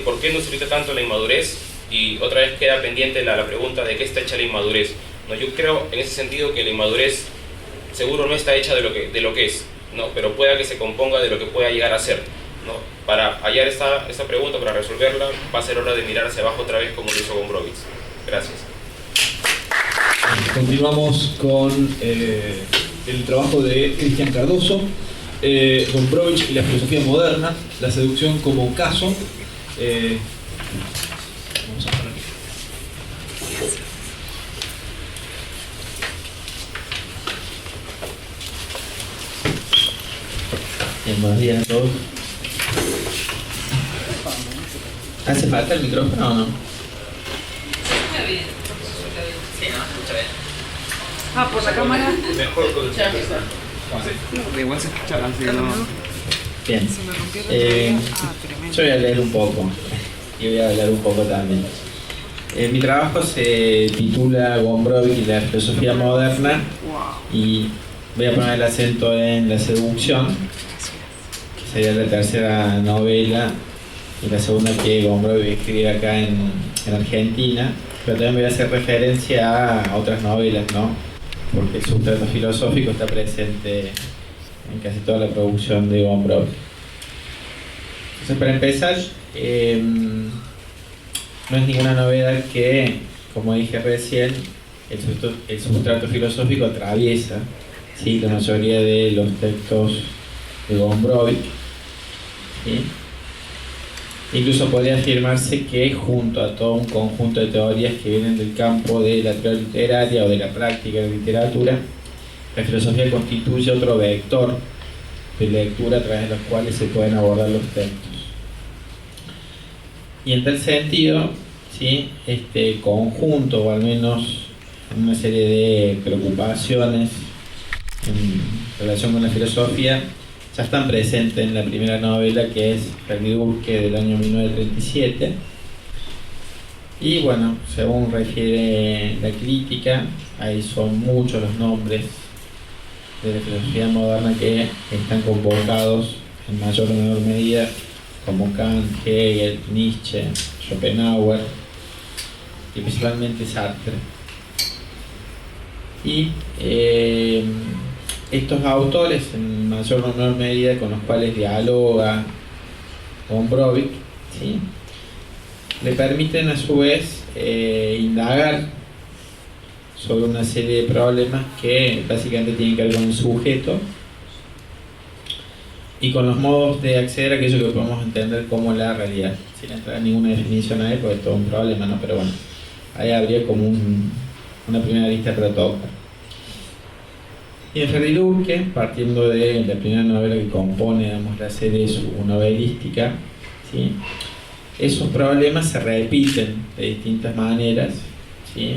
¿Por qué nos irrita tanto la inmadurez? Y otra vez queda pendiente la pregunta de qué está hecha la inmadurez, ¿no? Yo creo en ese sentido que la inmadurez seguro no está hecha de lo que es, ¿no? Pero pueda que se componga de lo que pueda llegar a ser, ¿no? Para hallar esta pregunta, para resolverla, va a ser hora de mirar hacia abajo otra vez como lo hizo Gombrowicz. Gracias. Continuamos con el trabajo de Cristian Cardoso, Gombrowicz y la filosofía moderna, la seducción como caso. Vamos a poner aquí. Buenos días a todos. ¿Hace falta el micrófono o no? Está bien. Sí, no, escucha bien. Ah, por la cámara. Mejor con No, igual se escucha así, ¿no? Bien. Se me rompió la tremendo. Yo voy a leer un poco y voy a hablar un poco también. Mi trabajo se titula Gombrowicz y la filosofía moderna Wow. y voy a poner el acento en la seducción, que sería la tercera novela y la segunda que Gombrowicz escribe acá en Argentina, pero también voy a hacer referencia a otras novelas, ¿no? Porque el sustrato filosófico está presente en casi toda la producción de Gombrowicz. Entonces, para empezar, no es ninguna novedad que, como dije recién, el sustrato filosófico atraviesa ¿sí? La mayoría de los textos de Gombrowicz, ¿sí? Incluso podría afirmarse que junto a todo un conjunto de teorías que vienen del campo de la teoría literaria o de la práctica de la literatura, la filosofía constituye otro vector de lectura a través de los cuales se pueden abordar los textos. Y en tal sentido, ¿sí? Este conjunto, o al menos una serie de preocupaciones en relación con la filosofía, ya están presentes en la primera novela, que es Perdidurque, del año 1937. Y bueno, según refiere la crítica, ahí son muchos los nombres de la filosofía moderna que están convocados en mayor o menor medida, como Kant, Hegel, Nietzsche, Schopenhauer y principalmente Sartre. Y estos autores, en mayor o menor medida, con los cuales dialoga Gombrowicz, ¿sí? Le permiten a su vez indagar sobre una serie de problemas que básicamente tienen que ver con el sujeto y con los modos de acceder a aquello que podemos entender como la realidad, sin entrar en ninguna definición ahí, porque es todo un problema, ¿no? Pero bueno, ahí habría como una primera lista para tocar. Y en Perdidurque, partiendo de la primera novela que compone, digamos, la serie su novelística, ¿sí? Esos problemas se repiten de distintas maneras, ¿sí?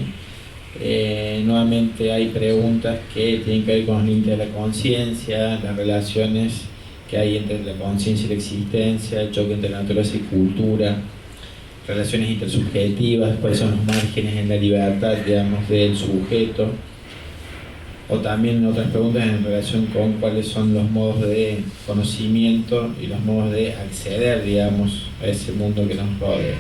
Nuevamente hay preguntas que tienen que ver con los límites de la conciencia, las relaciones que hay entre la conciencia y la existencia, el choque entre la naturaleza y cultura, relaciones intersubjetivas, cuáles son los márgenes en la libertad, digamos, del sujeto, o también otras preguntas en relación con cuáles son los modos de conocimiento y los modos de acceder, digamos, a ese mundo que nos rodea.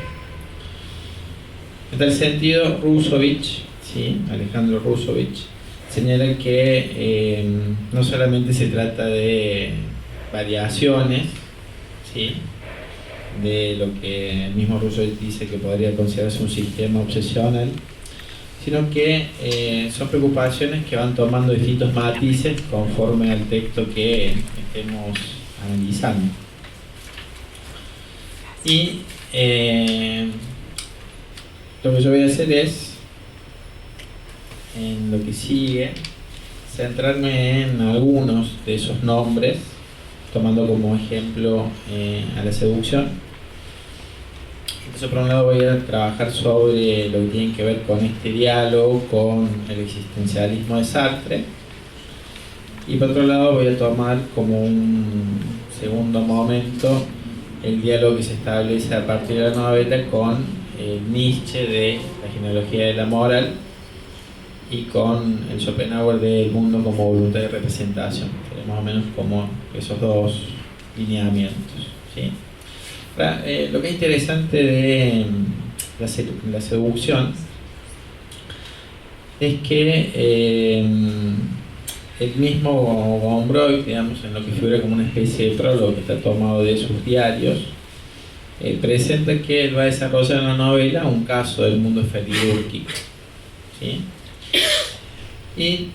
En tal sentido, Rusovich, ¿sí? Alejandro Rusovich, señala que no solamente se trata de variaciones, ¿sí? De lo que el mismo Rusovich dice que podría considerarse un sistema obsesional, sino que son preocupaciones que van tomando distintos matices conforme al texto que estemos analizando. Y lo que yo voy a hacer es, en lo que sigue, centrarme en algunos de esos nombres, tomando como ejemplo a la seducción. Entonces, por un lado voy a trabajar sobre lo que tiene que ver con este diálogo con el existencialismo de Sartre, y por otro lado voy a tomar como un segundo momento el diálogo que se establece a partir de la novela con Nietzsche de la genealogía de la moral y con el Schopenhauer del mundo como voluntad de representación. Sería más o menos como esos dos lineamientos, ¿sí? Ahora, lo que es interesante de la seducción es que el mismo Gombrowicz, digamos, en lo que figura como una especie de prólogo que está tomado de sus diarios, presenta que él va a desarrollar en la novela un caso del mundo felidúrquico, ¿sí? Y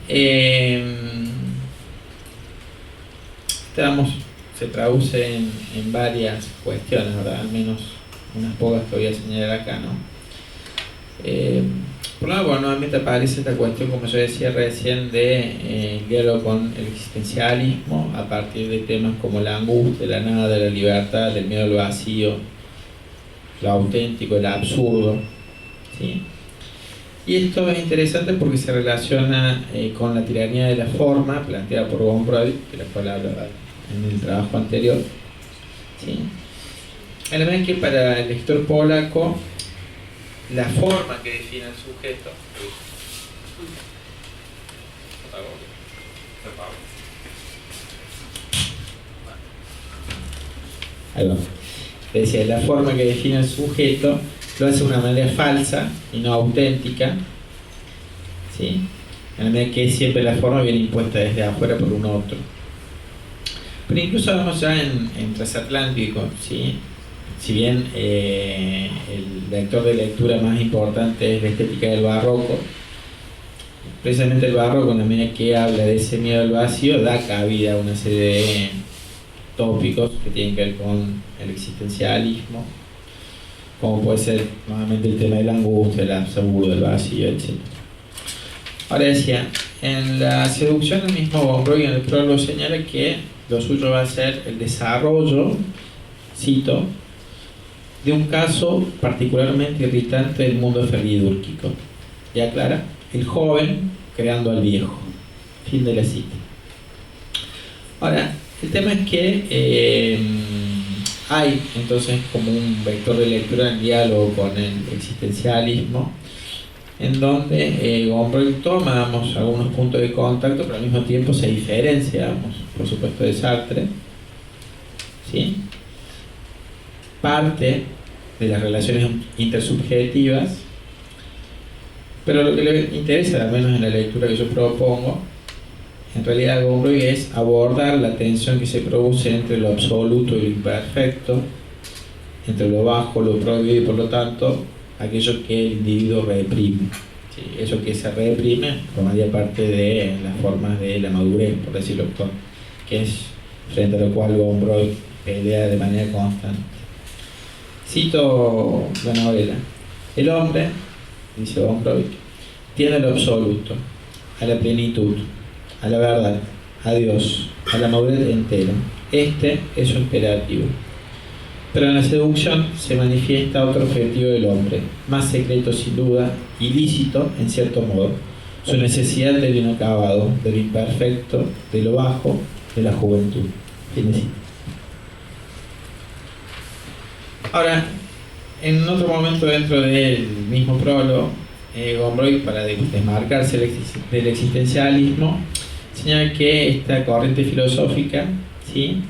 se traduce en varias cuestiones, ¿verdad? Al menos unas pocas que voy a señalar acá, ¿no? Por un lado, bueno, nuevamente aparece esta cuestión, como yo decía recién, de diálogo con el existencialismo a partir de temas como la angustia, la nada, la libertad, el miedo al vacío, lo auténtico, el absurdo, ¿sí? Y esto es interesante porque se relaciona con la tiranía de la forma planteada por Gombrowicz, de la cual hablaba en el trabajo anterior, ¿sí? A la vez que para el lector polaco la forma que define el sujeto decía, la forma que define el sujeto lo hace de una manera falsa y no auténtica, ¿sí? A la medida que siempre la forma viene impuesta desde afuera por un otro. Pero incluso vamos ya en transatlántico, ¿sí? Si bien el vector de lectura más importante es la estética del barroco, precisamente el barroco, en la medida que habla de ese miedo al vacío, da cabida a una serie de tópicos que tienen que ver con el existencialismo, como puede ser nuevamente el tema de la angustia, el absurdo, el vacío, etc. Ahora decía, en la seducción el mismo Gombrowicz en el prólogo señala que lo suyo va a ser el desarrollo, cito, de un caso particularmente irritante del mundo feridúrquico. Y aclara, el joven creando al viejo. Fin de la cita. Ahora, el tema es que hay entonces como un vector de lectura en diálogo con el existencialismo, en donde Gombrowicz toma algunos puntos de contacto, pero al mismo tiempo se diferencia, por supuesto, de Sartre, ¿sí? Parte de las relaciones intersubjetivas, pero lo que le interesa, al menos en la lectura que yo propongo, en realidad Gombrowicz es abordar la tensión que se produce entre lo absoluto y lo imperfecto, entre lo bajo, lo prohibido y por lo tanto aquello que el individuo reprime. ¿Sí? Eso que se reprime formaría parte de las formas de la madurez, por decirlo, que es frente a lo cual Gombrowicz pelea de manera constante. Cito la novela. El hombre, dice Gombrowicz, tiene lo absoluto, a la plenitud, a la verdad, a Dios, a la madurez entera. Este es su imperativo. Pero en la seducción se manifiesta otro objetivo del hombre, más secreto sin duda, ilícito en cierto modo, su necesidad de lo inacabado, de lo imperfecto, de lo bajo, de la juventud. Ahora, en otro momento dentro del mismo prólogo, Gombrowicz, para desmarcarse del existencialismo, señala que esta corriente filosófica, ¿sí?,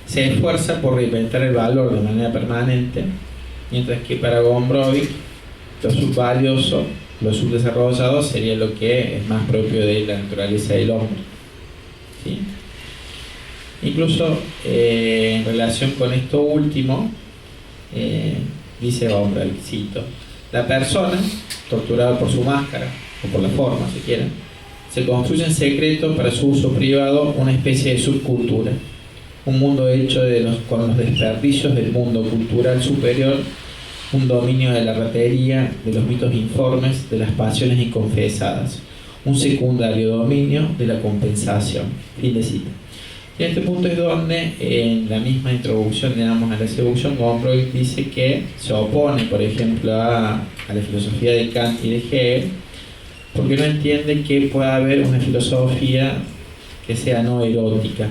se esfuerza por reinventar el valor de manera permanente, mientras que para Gombrowicz lo subvalioso, lo subdesarrollado sería lo que es más propio de la naturaleza del hombre, ¿sí? Incluso en relación con esto último, dice Gombrowicz, cito, la persona, torturada por su máscara, o por la forma si quieren, se construye en secreto para su uso privado una especie de subcultura, un mundo hecho con los desperdicios del mundo cultural superior, un dominio de la ratería, de los mitos informes, de las pasiones inconfesadas, un secundario dominio de la compensación. Fin de cita. Y en este punto es donde, en la misma introducción, digamos, a la seducción, Gombrowicz dice que se opone, por ejemplo, a la filosofía de Kant y de Hegel, porque no entiende que pueda haber una filosofía que sea no erótica,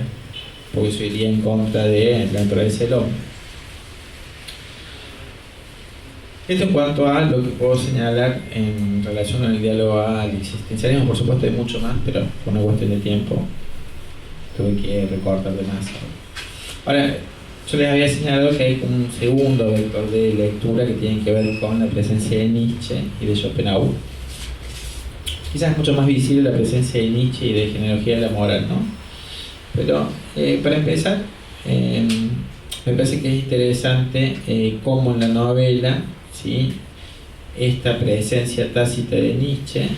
porque eso iría en contra de la naturaleza del hombre. Esto en cuanto a lo que puedo señalar en relación al diálogo al existencialismo. Por supuesto hay mucho más, pero por una cuestión de tiempo tuve que recortar de más. Ahora, yo les había señalado que hay un segundo vector de lectura que tiene que ver con la presencia de Nietzsche y de Schopenhauer. Quizás es mucho más visible la presencia de Nietzsche y de genealogía de la moral, ¿no? Pero para empezar, me parece que es interesante cómo en la novela, ¿sí?, esta presencia tácita de Nietzsche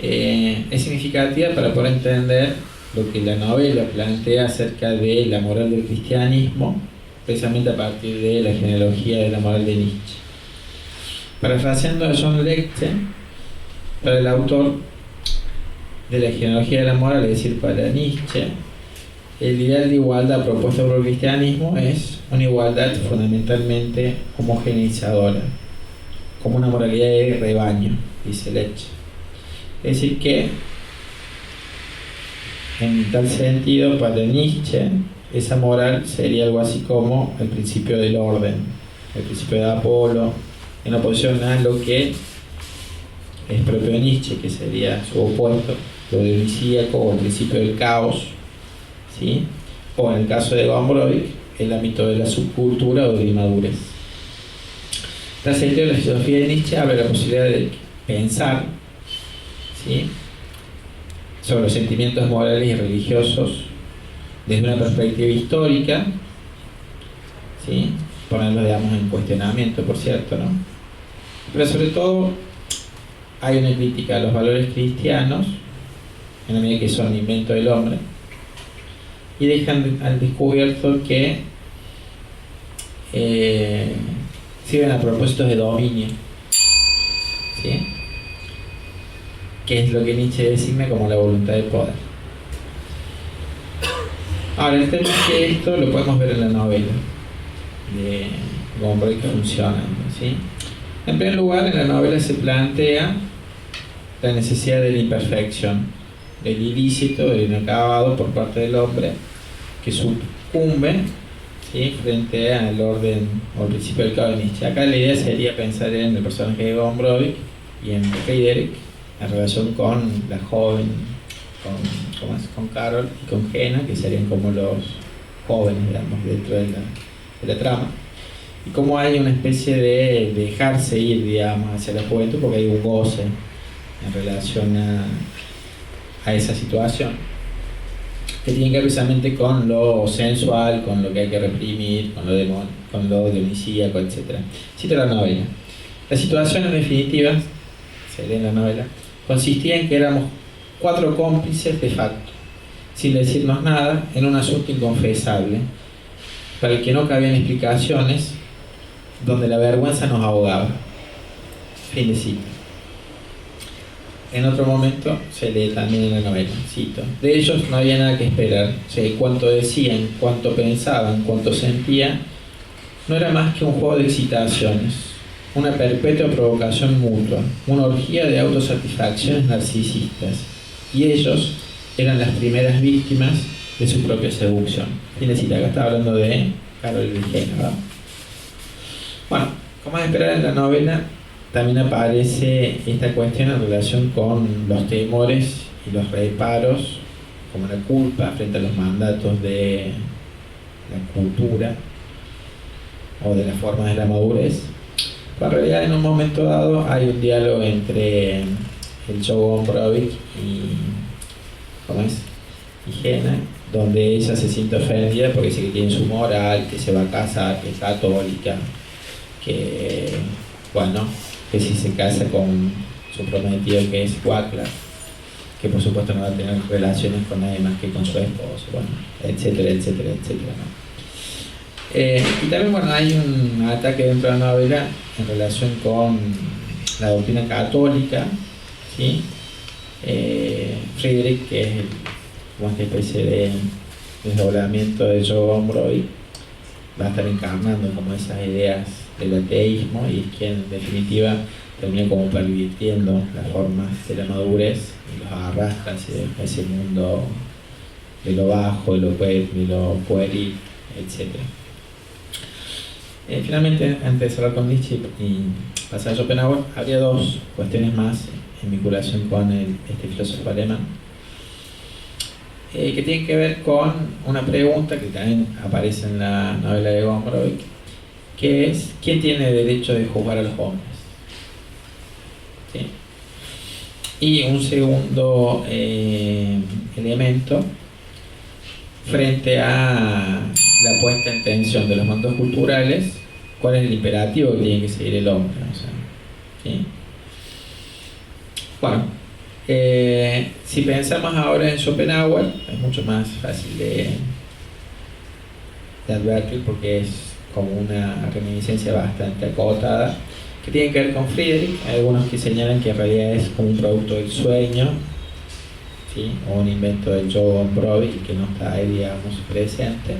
es significativa para poder entender lo que la novela plantea acerca de la moral del cristianismo, precisamente a partir de la genealogía de la moral de Nietzsche. Parafraseando a John Lexte, para el autor de la genealogía de la moral, es decir, para Nietzsche, el ideal de igualdad propuesto por el cristianismo es una igualdad fundamentalmente homogeneizadora, como una moralidad de rebaño, dice Lexte. Es decir que, en tal sentido, para Nietzsche, esa moral sería algo así como el principio del orden, el principio de Apolo, en oposición a lo que es propio de Nietzsche, que sería su opuesto, lo dionisíaco o el principio del caos, ¿sí?, o en el caso de Gombrowicz, el ámbito de la subcultura o de la inmadurez. En tal sentido, la filosofía de Nietzsche abre la posibilidad de pensar, ¿sí?, sobre los sentimientos morales y religiosos desde una perspectiva histórica, ¿sí?, ponerlos, digamos, en cuestionamiento, por cierto, ¿no?, pero sobre todo hay una crítica a los valores cristianos, en la medida que son invento del hombre, y dejan al descubierto que sirven a propósitos de dominio, ¿sí? Que es lo que Nietzsche designa como la voluntad de poder. Ahora, el tema es que esto lo podemos ver en la novela de Gombrowicz funcionando, ¿sí? En primer lugar, en la novela se plantea la necesidad de la imperfección, del ilícito, del inacabado por parte del hombre, que sucumbe, ¿sí?, frente al orden o al principio del caos de Nietzsche. Acá la idea sería pensar en el personaje de Gombrowicz y en Friedrich en relación con la joven, con Carol y con Jena, que serían como los jóvenes, digamos, dentro de la trama, y cómo hay una especie de dejarse ir, digamos, hacia la juventud, porque hay un goce en relación a esa situación, que tiene que ver precisamente con lo sensual, con lo que hay que reprimir, con lo dionisíaco, etc. Cito la novela. La situación, en definitiva, se lee en la novela, consistía en que éramos 4 cómplices de facto, sin decirnos nada, en un asunto inconfesable, para el que no cabían explicaciones, donde la vergüenza nos ahogaba. Fin de cita. En otro momento se lee también en la novela, cito: de ellos no había nada que esperar, o sea, cuanto decían, cuanto pensaban, cuanto sentían, no era más que un juego de excitaciones, una perpetua provocación mutua, una orgía de autosatisfacciones narcisistas, y ellos eran las primeras víctimas de su propia seducción. Fin de cita. Acá está hablando de Carol y Jena, ¿verdad? Bueno, como es de esperar, en la novela también aparece esta cuestión en relación con los temores y los reparos, como la culpa frente a los mandatos de la cultura o de las formas de la madurez. Pero en realidad, en un momento dado, hay un diálogo entre el Joe Gombrowicz y Jena, donde ella se siente ofendida porque dice que tiene su moral, que se va a casar, que es católica, que, bueno, que si se casa con su prometido, que es Wackler, que por supuesto no va a tener relaciones con nadie más que con su esposo, bueno, etcétera, etcétera, etcétera, ¿no? Y también, bueno, hay un ataque dentro de la novela en relación con la doctrina católica, ¿sí? Friedrich, que es como esta especie de desdoblamiento de Joe Gombrowicz, va a estar encarnando como esas ideas del ateísmo, y es quien en definitiva termina como pervirtiendo las formas de la madurez y los arrastra hacia ese mundo de lo bajo, de lo pueril, etc. Finalmente, antes de cerrar con Nietzsche y pasar a Schopenhauer, habría 2 cuestiones más en vinculación con este filósofo alemán, que tienen que ver con una pregunta que también aparece en la novela de Gombrowicz, que es: ¿quién tiene derecho de juzgar a los hombres? ¿Sí? Y un segundo elemento frente a la puesta en tensión de los mandos culturales, ¿cuál es el imperativo que tiene que seguir el hombre? O sea, ¿sí? Bueno, si pensamos ahora en Schopenhauer, es mucho más fácil de advertir, porque es como una reminiscencia bastante acotada, que tiene que ver con Friedrich. Hay algunos que señalan que en realidad es como un producto del sueño, ¿sí?, o un invento del Joe Gombrowicz, que no está ahí, digamos, presente.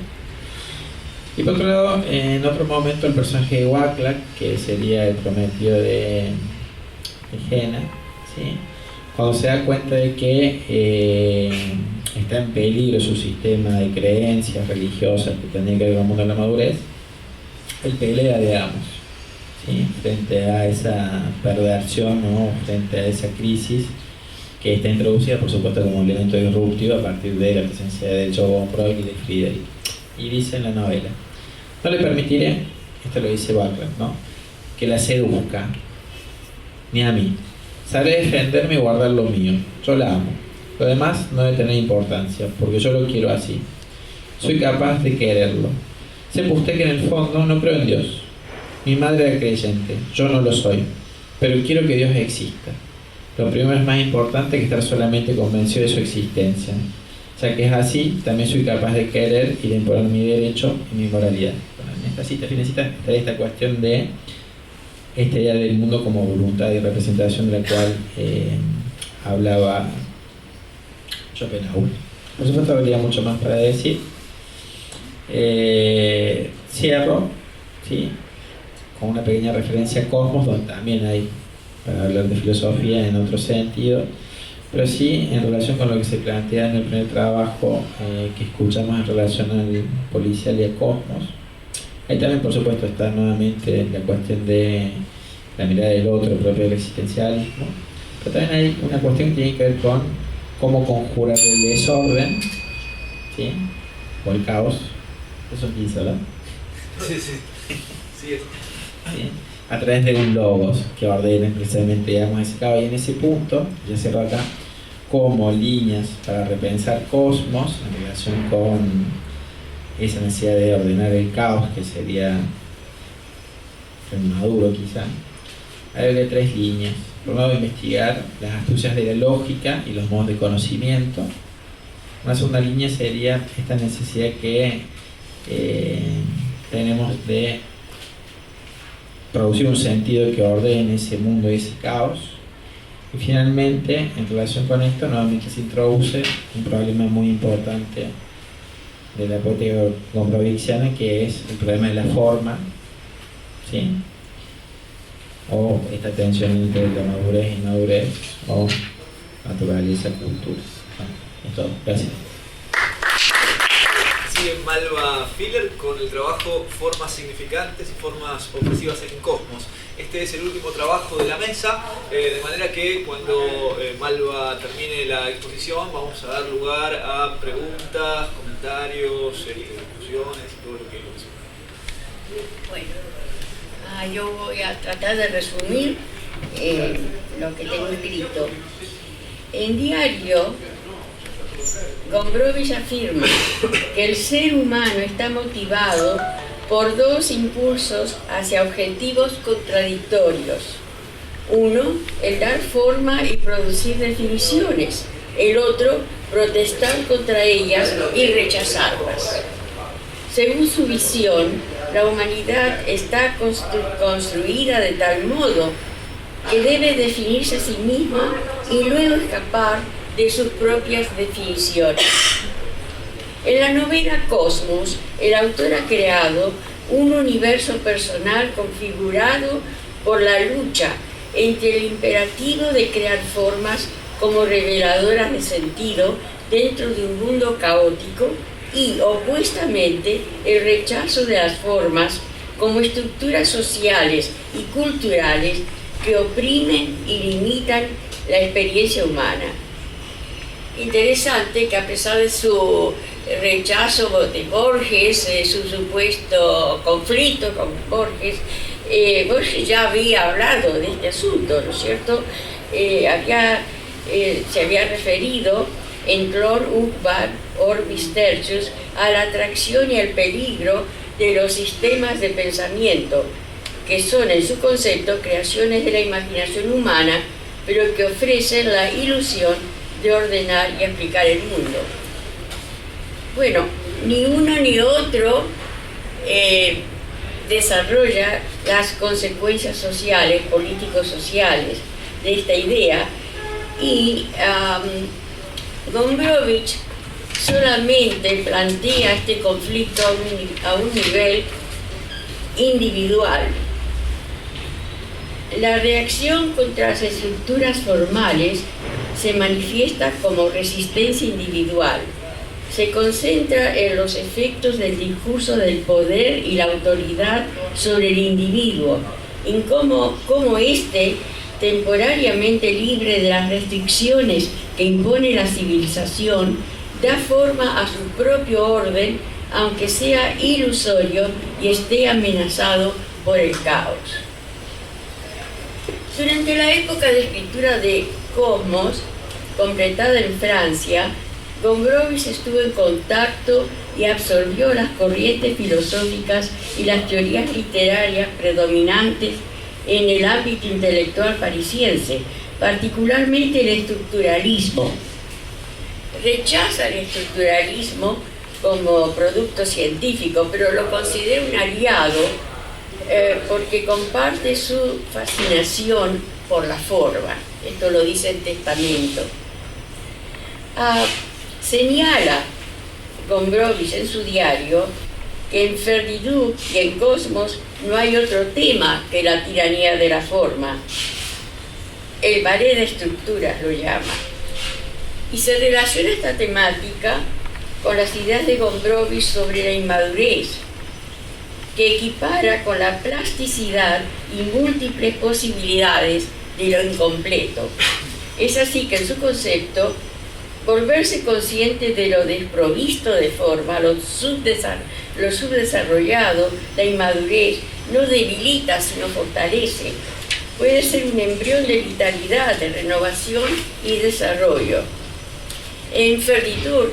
Y por otro lado, en otro momento, el personaje de Wackler, que sería el prometido de Jena, ¿sí?, cuando se da cuenta de que está en peligro su sistema de creencias religiosas que tendría que ver con el mundo de la madurez, él pelea, digamos, ¿sí?, frente a esa perversión, ¿no?, frente a esa crisis que está introducida, por supuesto, como elemento disruptivo a partir de la presencia de Joe Gombrowicz y de Friedrich. Y dice en la novela: no le permitiré, esto lo dice Wackler, ¿no?, que la seduzca, ni a mí. Sabré defenderme y guardar lo mío. Yo la amo. Lo demás no debe tener importancia, porque yo lo quiero así. Soy capaz de quererlo. Sepa usted que en el fondo no creo en Dios. Mi madre era creyente, yo no lo soy, pero quiero que Dios exista. Lo primero es más importante que estar solamente convencido de su existencia. Ya que es así, también soy capaz de querer y de imponer mi derecho y mi moralidad. Bueno, en esta cita finecita está esta cuestión de esta idea del mundo como voluntad y representación de la cual hablaba Schopenhauer. Por supuesto habría mucho más para decir. Cierro, ¿sí?, con una pequeña referencia a Cosmos, donde también hay para hablar de filosofía en otro sentido, pero sí en relación con lo que se plantea en el primer trabajo que escuchamos en relación al policial y a Cosmos. Ahí también, por supuesto, está nuevamente la cuestión de la mirada del otro propio del existencialismo, pero también hay una cuestión que tiene que ver con cómo conjurar el desorden, ¿sí?, o el caos. Eso es 15, ¿verdad? Sí, sí. Sí, es. ¿Sí?, a través de un logos que ordene precisamente, digamos, ese caos. Y en ese punto, ya cierro acá, como líneas para repensar Cosmos en relación con esa necesidad de ordenar el caos, que sería el Maduro quizá, hay de 3 líneas. Por un lado, investigar las astucias de la lógica y los modos de conocimiento. Una segunda línea sería esta necesidad que tenemos de producir un sentido que ordene ese mundo y ese caos. Y finalmente, en relación con esto, nuevamente se introduce un problema muy importante de la poética gombrowicziana, que es el problema de la forma, ¿sí?, o esta tensión entre la madurez y inmadurez, o naturaleza, cultura. Bueno, es todo. Gracias. Sigue Malva Filler con el trabajo Formas significantes y formas opresivas en Cosmos. Este es el último trabajo de la mesa, de manera que cuando Malva termine la exposición vamos a dar lugar a preguntas, comentarios, discusiones y todo lo que es. Bueno, yo voy a tratar de resumir lo que tengo escrito. En Diario, Gombrowicz afirma que el ser humano está motivado por 2 impulsos hacia objetivos contradictorios. Uno, el dar forma y producir definiciones. El otro, protestar contra ellas y rechazarlas. Según su visión, la humanidad está construida de tal modo que debe definirse a sí misma y luego escapar de sus propias definiciones. En la novela Cosmos, el autor ha creado un universo personal configurado por la lucha entre el imperativo de crear formas como reveladoras de sentido dentro de un mundo caótico y, opuestamente, el rechazo de las formas como estructuras sociales y culturales que oprimen y limitan la experiencia humana. Interesante que a pesar de su rechazo de Borges, de su supuesto conflicto con Borges, Borges ya había hablado de este asunto, ¿no es cierto? Se había referido en Clor Ukbar Orbis Tertius a la atracción y el peligro de los sistemas de pensamiento, que son en su concepto creaciones de la imaginación humana, pero que ofrecen la ilusión de ordenar y explicar el mundo. Bueno, ni uno ni otro desarrolla las consecuencias sociales, político-sociales de esta idea, y Gombrowicz solamente plantea este conflicto a un nivel individual. La reacción contra las estructuras formales se manifiesta como resistencia individual. Se concentra en los efectos del discurso del poder y la autoridad sobre el individuo, en cómo éste, temporariamente libre de las restricciones que impone la civilización, da forma a su propio orden, aunque sea ilusorio y esté amenazado por el caos. Durante la época de escritura de Cosmos, completada en Francia, Gombrowicz estuvo en contacto y absorbió las corrientes filosóficas y las teorías literarias predominantes en el ámbito intelectual parisiense, particularmente el estructuralismo. Rechaza el estructuralismo como producto científico, pero lo considera un aliado porque comparte su fascinación por la forma. Esto lo dice el Testamento. Señala Gombrowicz en su diario que en Ferdidoux y en Cosmos no hay otro tema que la tiranía de la forma. El ballet de estructuras lo llama. Y se relaciona esta temática con las ideas de Gombrowicz sobre la inmadurez, que equipara con la plasticidad y múltiples posibilidades de lo incompleto. Es así que en su concepto, volverse consciente de lo desprovisto de forma, lo subdesarrollado, la inmadurez, no debilita sino fortalece. Puede ser un embrión de vitalidad, de renovación y desarrollo. En Ferdidoux,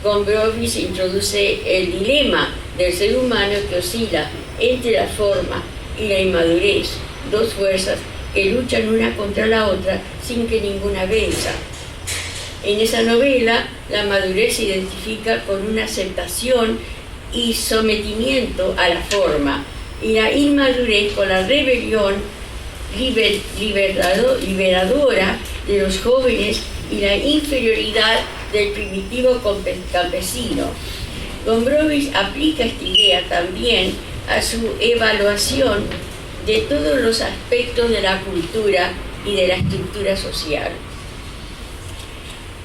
Gombrowicz introduce el dilema del ser humano que oscila entre la forma y la inmadurez, dos fuerzas que luchan una contra la otra sin que ninguna venza. En esa novela, la madurez se identifica con una aceptación y sometimiento a la forma, y la inmadurez con la rebelión liberadora de los jóvenes y la inferioridad del primitivo campesino. Gombrowicz aplica esta idea también a su evaluación de todos los aspectos de la cultura y de la estructura social.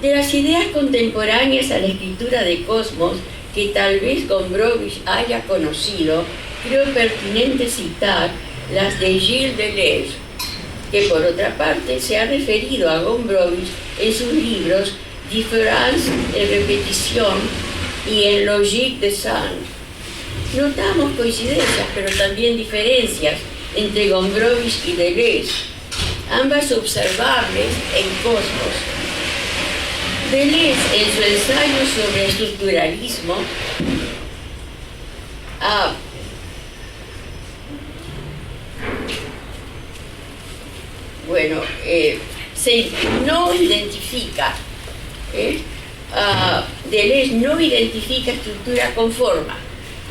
De las ideas contemporáneas a la escritura de Cosmos que tal vez Gombrowicz haya conocido, creo pertinente citar las de Gilles Deleuze, que por otra parte se ha referido a Gombrowicz en sus libros Différence et Répétition y en Logique des Sens. Notamos coincidencias, pero también diferencias entre Gombrowicz y Deleuze, ambas observables en Cosmos. Deleuze, en su ensayo sobre estructuralismo, no identifica, Deleuze no identifica estructura con forma,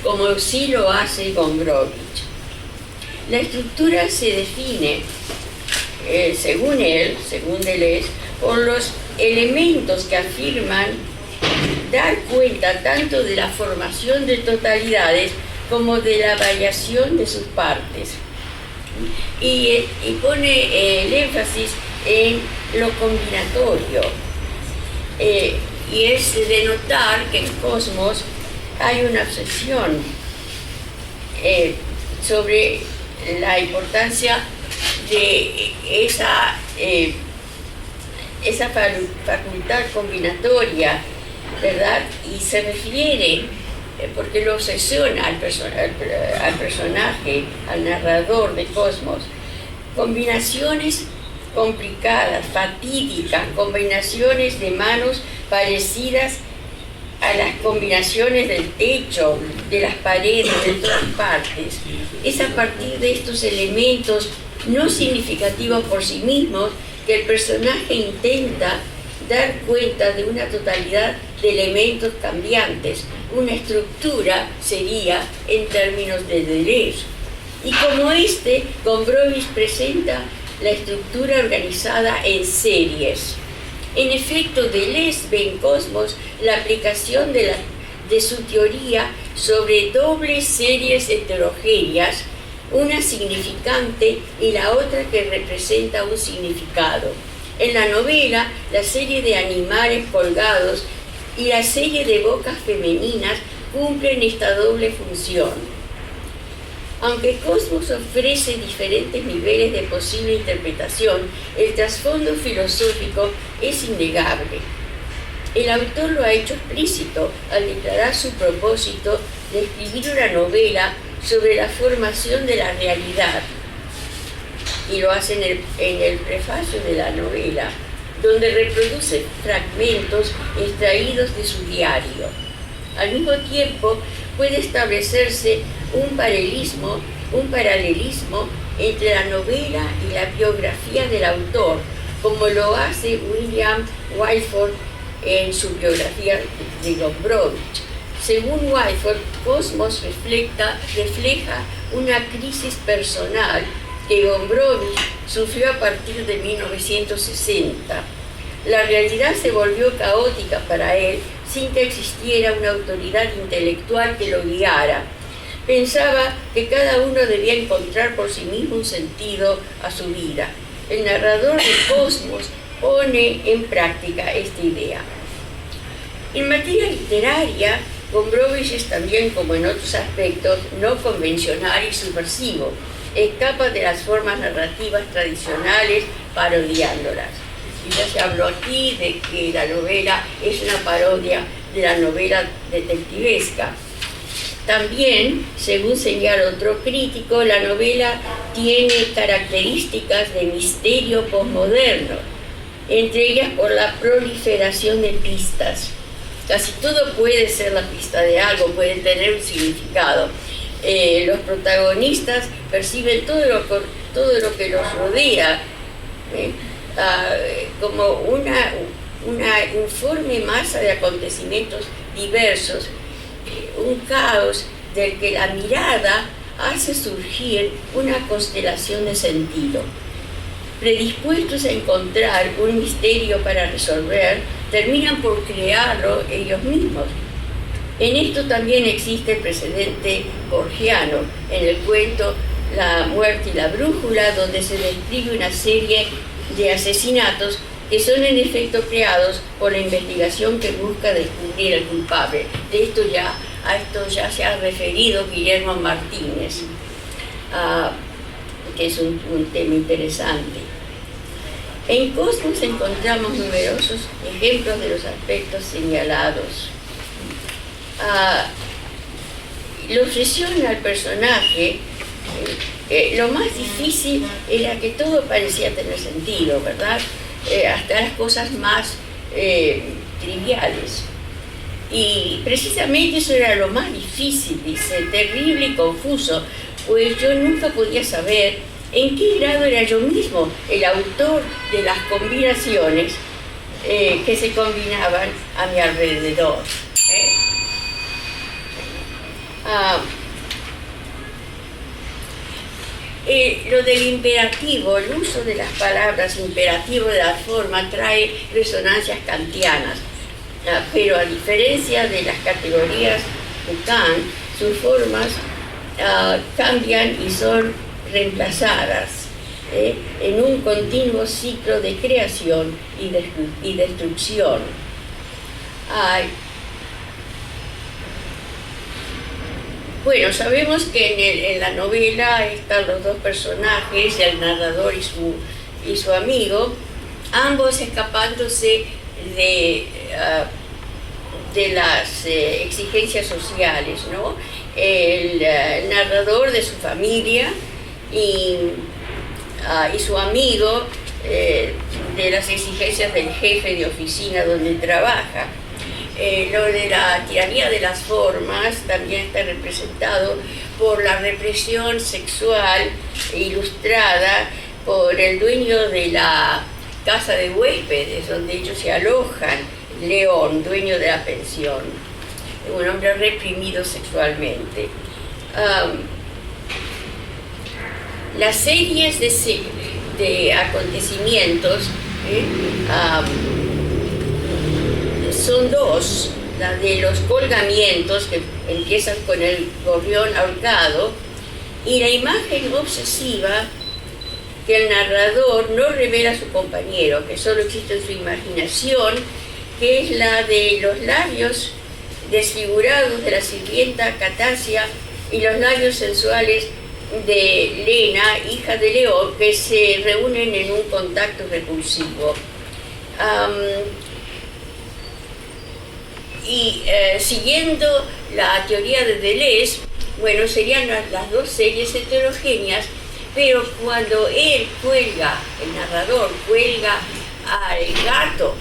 como sí lo hace Gombrowicz. La estructura se define, según él, según Deleuze, por los elementos que afirman dar cuenta tanto de la formación de totalidades como de la variación de sus partes. Y pone el énfasis en lo combinatorio. Y es de notar que en Cosmos hay una obsesión sobre la importancia de esa facultad combinatoria, ¿verdad? Y se refiere, porque lo obsesiona al personaje, al narrador de Cosmos, combinaciones complicadas, fatídicas, combinaciones de manos parecidas a las combinaciones del techo, de las paredes, de todas partes. Es a partir de estos elementos no significativos por sí mismos que el personaje intenta dar cuenta de una totalidad de elementos cambiantes. Una estructura sería en términos de Deleuze. Y como Gombrowicz presenta la estructura organizada en series. En efecto, Deleuze ve en Cosmos la aplicación de su teoría sobre dobles series heterogéneas, una significante y la otra que representa un significado. En la novela, la serie de animales colgados y la serie de bocas femeninas cumplen esta doble función. Aunque Cosmos ofrece diferentes niveles de posible interpretación, el trasfondo filosófico es innegable. El autor lo ha hecho explícito al declarar su propósito de escribir una novela sobre la formación de la realidad. Y lo hace en el prefacio de la novela, donde reproduce fragmentos extraídos de su diario. Al mismo tiempo, puede establecerse un paralelismo entre la novela y la biografía del autor, como lo hace William Whiteford en su biografía de Gombrowicz. Según Whiteford, Cosmos refleja una crisis personal que Gombrowicz sufrió a partir de 1960. La realidad se volvió caótica para él sin que existiera una autoridad intelectual que lo guiara. Pensaba que cada uno debía encontrar por sí mismo un sentido a su vida. El narrador de Cosmos pone en práctica esta idea. En materia literaria, Gombrowicz es también, como en otros aspectos, no convencional y subversivo. Escapa de las formas narrativas tradicionales parodiándolas. Y ya se habló aquí de que la novela es una parodia de la novela detectivesca. También, según señala otro crítico, la novela tiene características de misterio posmoderno, entre ellas por la proliferación de pistas. Casi todo puede ser la pista de algo, puede tener un significado. Los protagonistas perciben todo lo que los rodea como una informe masa de acontecimientos diversos, un caos del que la mirada hace surgir una constelación de sentido. Predispuestos a encontrar un misterio para resolver, terminan por crearlo ellos mismos. En esto también existe el precedente borgiano, en el cuento La muerte y la brújula, donde se describe una serie de asesinatos que son en efecto creados por la investigación que busca descubrir al culpable. A esto ya se ha referido Guillermo Martínez, que es un tema interesante. En Cosmos encontramos numerosos ejemplos de los aspectos señalados. Le ofrecieron al personaje, lo más difícil era que todo parecía tener sentido, ¿verdad? Hasta las cosas más triviales. Y precisamente eso era lo más difícil, dice, terrible y confuso, pues yo nunca podía saber en qué grado era yo mismo el autor de las combinaciones que se combinaban a mi alrededor. Lo del imperativo, el uso de las palabras imperativo de la forma trae resonancias kantianas, pero a diferencia de las categorías de Kant, sus formas cambian y son reemplazadas en un continuo ciclo de creación y destrucción. Bueno, sabemos que en la novela están los dos personajes, el narrador y su amigo, ambos escapándose de las exigencias sociales, ¿no? El narrador de su familia y su amigo de las exigencias del jefe de oficina donde trabaja. Lo de la tiranía de las formas también está representado por la represión sexual ilustrada por el dueño de la casa de huéspedes donde ellos se alojan, León, dueño de la pensión, un hombre reprimido sexualmente. Las series de acontecimientos son dos, la de los colgamientos que empiezan con el gorrión ahorcado y la imagen obsesiva que el narrador no revela a su compañero, que solo existe en su imaginación, que es la de los labios desfigurados de la sirvienta Catasia y los labios sensuales de Lena, hija de León, que se reúnen en un contacto repulsivo. Siguiendo la teoría de Deleuze, bueno, serían las dos series heterogéneas, pero cuando él cuelga, el narrador cuelga al gato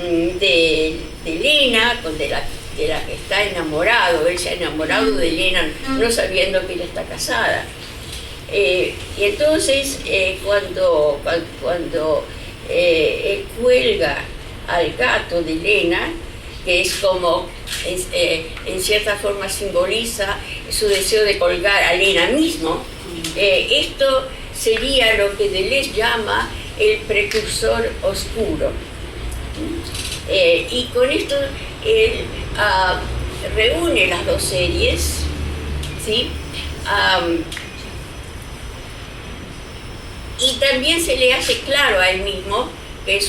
de Lena, de la que está enamorado, él se ha enamorado de Lena no sabiendo que ella está casada. Y entonces cuando cuelga al gato de Elena, que es como, en cierta forma simboliza su deseo de colgar a Elena mismo. Esto sería lo que Deleuze llama el precursor oscuro. Y con esto él reúne las dos series, ¿sí? Y también se le hace claro a él mismo que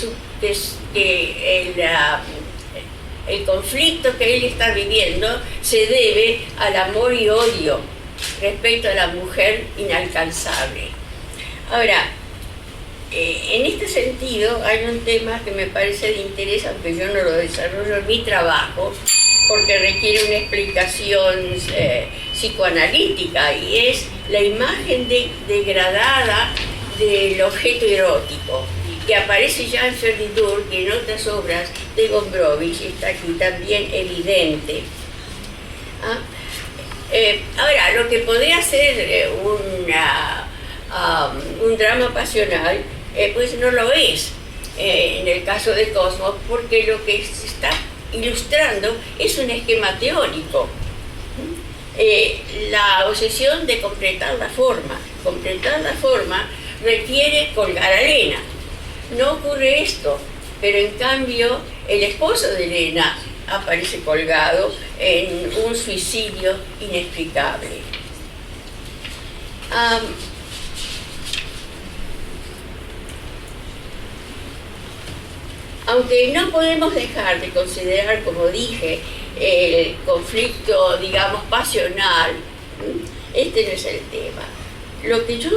el conflicto que él está viviendo se debe al amor y odio respecto a la mujer inalcanzable. Ahora, en este sentido hay un tema que me parece de interés, aunque yo no lo desarrollo en mi trabajo, porque requiere una explicación psicoanalítica, y es la imagen degradada del objeto erótico, que aparece ya en Ferdidur, que en otras obras de Gombrowicz está aquí también evidente. Ahora, lo que podría ser un drama pasional, pues no lo es en el caso de Cosmos, porque lo que se está ilustrando es un esquema teórico. La obsesión de completar la forma requiere colgar a Elena. No ocurre esto, pero en cambio el esposo de Elena aparece colgado en un suicidio inexplicable. Aunque no podemos dejar de considerar, como dije, el conflicto, digamos, pasional, este no es el tema. Lo que yo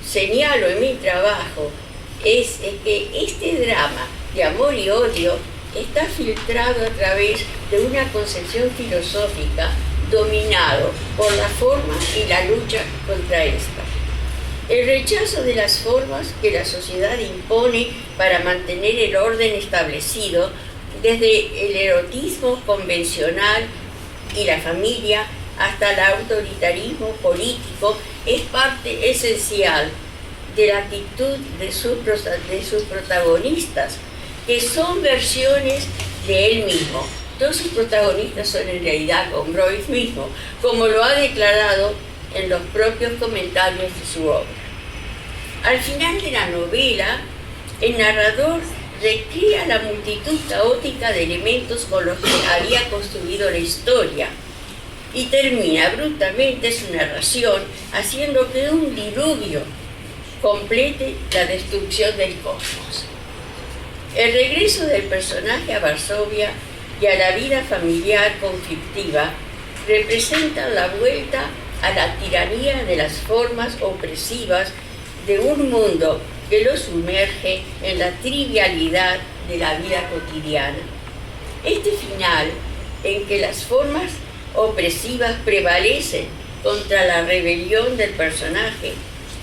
señalo en mi trabajo es que este drama de amor y odio está filtrado a través de una concepción filosófica dominado por la forma y la lucha contra esta. El rechazo de las formas que la sociedad impone para mantener el orden establecido, desde el erotismo convencional y la familia hasta el autoritarismo político, es parte esencial de la actitud de sus protagonistas, que son versiones de él mismo. Todos sus protagonistas son en realidad Gombrowicz mismo, como lo ha declarado en los propios comentarios de su obra. Al final de la novela, el narrador recrea la multitud caótica de elementos con los que había construido la historia y termina abruptamente su narración haciendo que un diluvio complete la destrucción del cosmos. El regreso del personaje a Varsovia y a la vida familiar conflictiva representa la vuelta a la tiranía de las formas opresivas de un mundo que lo sumerge en la trivialidad de la vida cotidiana. Este final, en que las formas opresivas prevalecen contra la rebelión del personaje,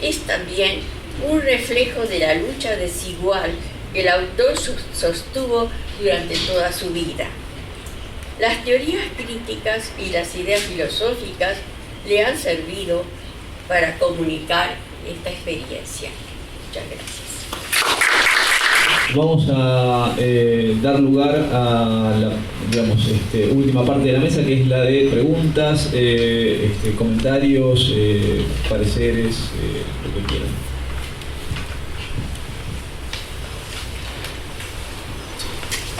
es también un reflejo de la lucha desigual que el autor sostuvo durante toda su vida. Las teorías críticas y las ideas filosóficas le han servido para comunicar esta experiencia. Muchas gracias. Vamos a dar lugar a la última parte de la mesa, que es la de preguntas, comentarios, pareceres, lo que quieran.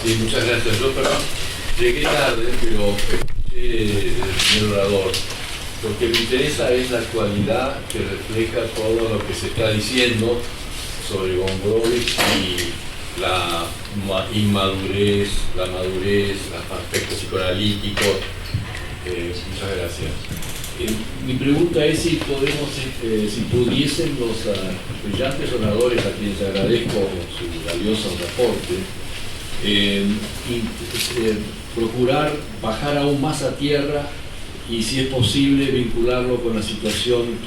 Sí, muchas gracias. Yo, perdón, llegué tarde, pero escuché el primer orador. Lo que me interesa es la actualidad que refleja todo lo que se está diciendo sobre Gombrowicz y la inmadurez, la madurez, los aspectos psicoanalíticos. Muchas gracias. Mi pregunta es si podemos, si pudiesen los brillantes oradores, a quienes agradezco su valioso aporte, procurar bajar aún más a tierra y, si es posible, vincularlo con la situación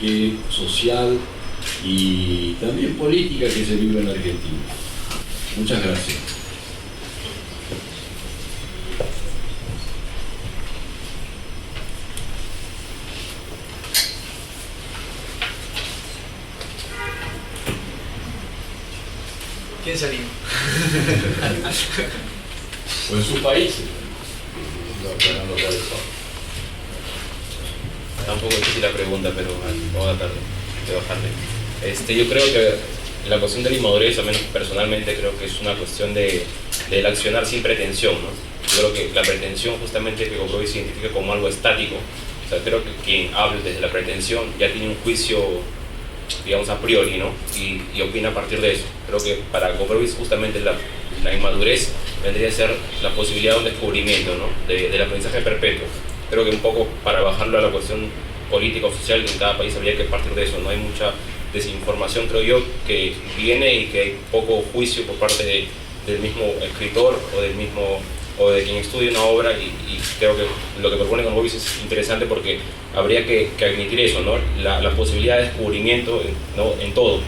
social y también política que se vive en Argentina. Muchas gracias. ¿Quién ¿Quién se anima? O en sus países. No, Tampoco difícil la pregunta, pero voy a tratar de bajarle. Yo creo que la cuestión de la inmadurez, al menos personalmente, creo que es una cuestión del accionar sin pretensión, ¿no? Yo creo que la pretensión justamente que Gombrowicz se identifica como algo estático. O sea, creo que quien habla desde la pretensión ya tiene un juicio, digamos, a priori, ¿no? Y opina a partir de eso. Creo que para Gombrowicz justamente la inmadurez vendría a ser la posibilidad de un descubrimiento, ¿no? Del aprendizaje perpetuo. Creo que un poco para bajarlo a la cuestión política o social en cada país habría que partir de eso. No hay mucha desinformación, creo yo, que viene y que hay poco juicio por parte del mismo escritor o de quien estudia una obra, y creo que lo que propone Gombrowicz es interesante porque habría que admitir eso, ¿no? La posibilidad de descubrimiento, ¿no? En todo,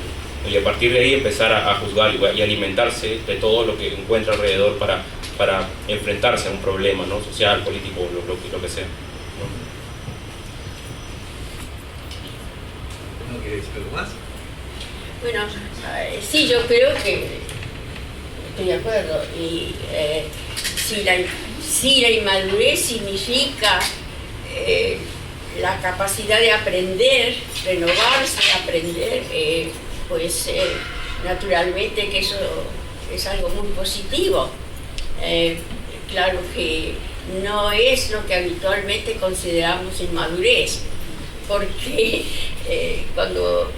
y a partir de ahí empezar a juzgar y alimentarse de todo lo que encuentra alrededor para enfrentarse a un problema, ¿no? Social, político, lo que sea, ¿no? ¿No quiere decir algo más? Bueno, sí, yo creo que estoy de acuerdo. Y si la inmadurez significa la capacidad de aprender, renovarse, aprender, pues naturalmente que eso es algo muy positivo. Claro que no es lo que habitualmente consideramos inmadurez, porque cuando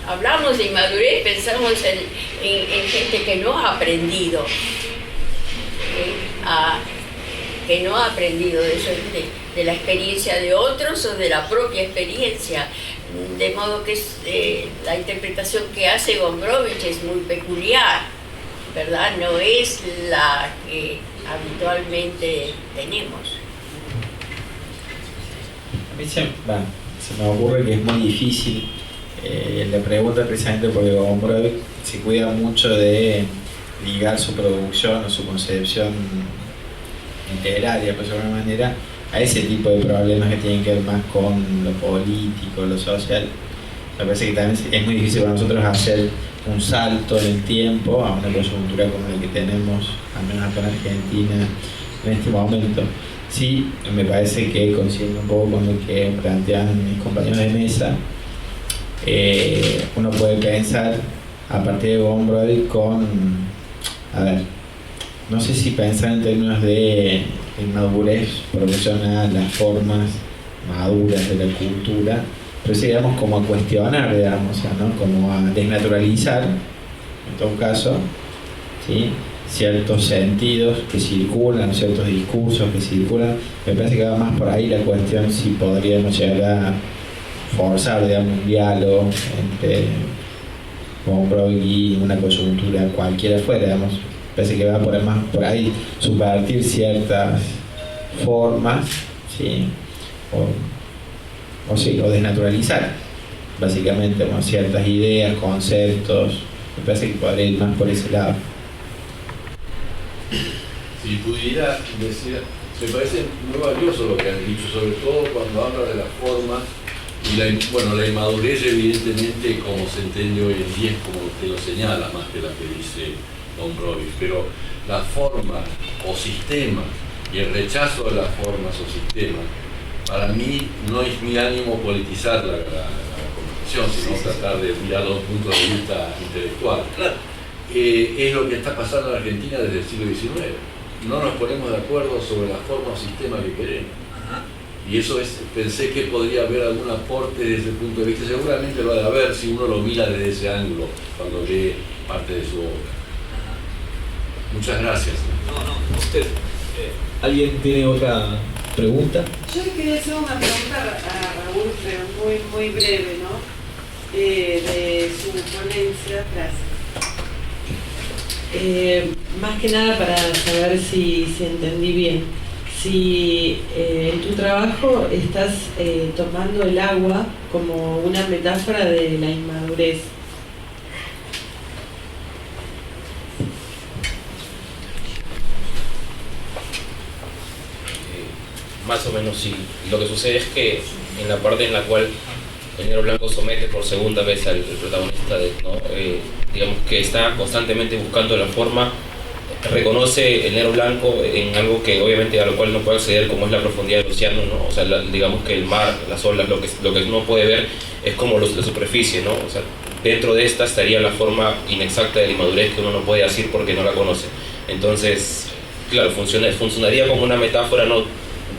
hablamos de inmadurez pensamos en gente que no ha aprendido, de la experiencia de otros o de la propia experiencia. De modo que la interpretación que hace Gombrowicz es muy peculiar, ¿verdad? No es la que habitualmente tenemos. A mí se me ocurre que es muy difícil la pregunta, precisamente porque Gombrowicz se cuida mucho de ligar su producción o su concepción literaria, por alguna manera, a ese tipo de problemas que tienen que ver más con lo político, lo social. Me parece que también es muy difícil para nosotros hacer un salto en el tiempo a una coyuntura como la que tenemos, al menos acá en Argentina, en este momento. Sí, me parece que coincido un poco con lo que plantean mis compañeros de mesa. Uno puede pensar a partir de Gombrowicz no sé si pensar en términos de inmadurez profesional, las formas maduras de la cultura, pero sí, digamos, como a cuestionar, digamos, ¿no? Como a desnaturalizar, en todo caso, ¿sí? Ciertos sentidos que circulan, ciertos discursos que circulan. Me parece que va más por ahí la cuestión si podríamos llegar a forzar, digamos, un diálogo entre Gombrowicz y una coyuntura cualquiera fuera, digamos. Parece que va más por ahí, subvertir ciertas formas, ¿sí? O desnaturalizar, básicamente, con ciertas ideas, conceptos. Me parece que podría ir más por ese lado. Si pudiera decir, me parece muy valioso lo que han dicho, sobre todo cuando habla de las formas y la inmadurez, evidentemente, como se entiende hoy en día, es como usted lo señala, más que la que dice Gombrowicz, pero las formas o sistemas y el rechazo de las formas o sistemas, para mí no es mi ánimo politizar la conversación, sino tratar de mirar los puntos de vista intelectuales. Claro. Es lo que está pasando en Argentina desde el siglo XIX. No nos ponemos de acuerdo sobre la forma o sistema que queremos. Y eso pensé que podría haber algún aporte desde el punto de vista, seguramente lo ha de haber si uno lo mira desde ese ángulo cuando lee parte de su obra. Muchas gracias. No, usted. ¿Alguien tiene otra pregunta? Yo le quería hacer una pregunta a Raúl, pero muy breve, ¿no? De su ponencia. Gracias. Más que nada para saber si entendí bien. Si en tu trabajo estás tomando el agua como una metáfora de la inmadurez. Más o menos sí. Lo que sucede es que en la parte en la cual el negro blanco somete por segunda vez al protagonista, ¿no? Digamos que está constantemente buscando la forma, reconoce el negro blanco en algo que obviamente a lo cual no puede acceder, como es la profundidad del océano, ¿no? O sea, digamos que el mar, las olas, lo que uno puede ver es como la superficie, ¿no? O sea, dentro de esta estaría la forma inexacta de la inmadurez que uno no puede decir porque no la conoce. Entonces, claro, funcionaría como una metáfora, ¿no?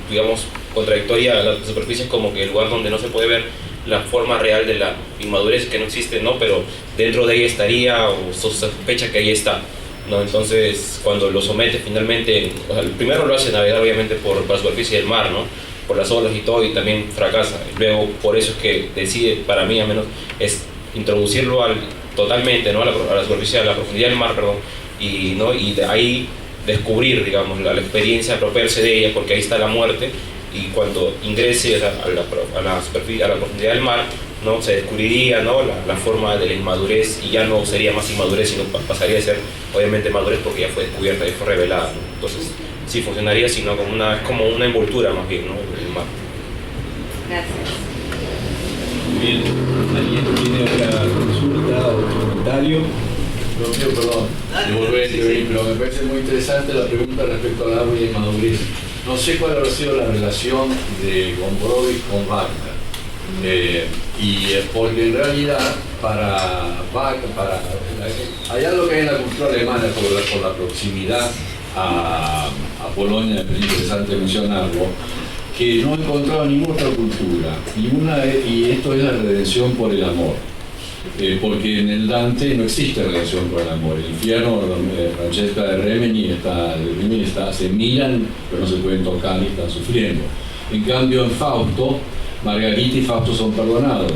Digamos, contradictoria. La superficie es como que el lugar donde no se puede ver la forma real de la inmadurez, que no existe, ¿no? Pero dentro de ella estaría, o sospecha que ahí está, ¿no? Entonces, cuando lo somete finalmente, o sea, primero lo hace navegar obviamente por la superficie del mar, ¿no? Por las olas y todo, y también fracasa. Luego, por eso es que decide, para mí al menos, es introducirlo totalmente, ¿no? a la superficie, a la profundidad del mar, perdón, y, ¿no? Y de ahí descubrir, digamos, la experiencia, apropiarse de ella, porque ahí está la muerte, y cuando ingrese a la superficie, a la profundidad del mar, ¿no? Se descubriría, ¿no? la forma de la inmadurez, y ya no sería más inmadurez, sino pasaría a ser obviamente madurez, porque ya fue descubierta y fue revelada, ¿no? Entonces sí funcionaría, sino como es como una envoltura más bien, ¿no? El mar. Gracias. Bien, ¿alguien tiene otra consulta o comentario? No, perdón, pero me parece muy interesante la pregunta respecto al agua y la inmadurez. No sé cuál habrá sido la relación de Gombrowicz con Wagner. Porque en realidad para Wagner, hay algo que hay en la cultura alemana por la proximidad a Polonia, es interesante mencionarlo, que no he encontrado ninguna otra cultura, y esto es la redención por el amor. Porque en el Dante no existe relación con el amor. El infierno, Francesca de Rimini se miran, pero no se pueden tocar y están sufriendo. En cambio, en Fausto, Margarita y Fausto son perdonados.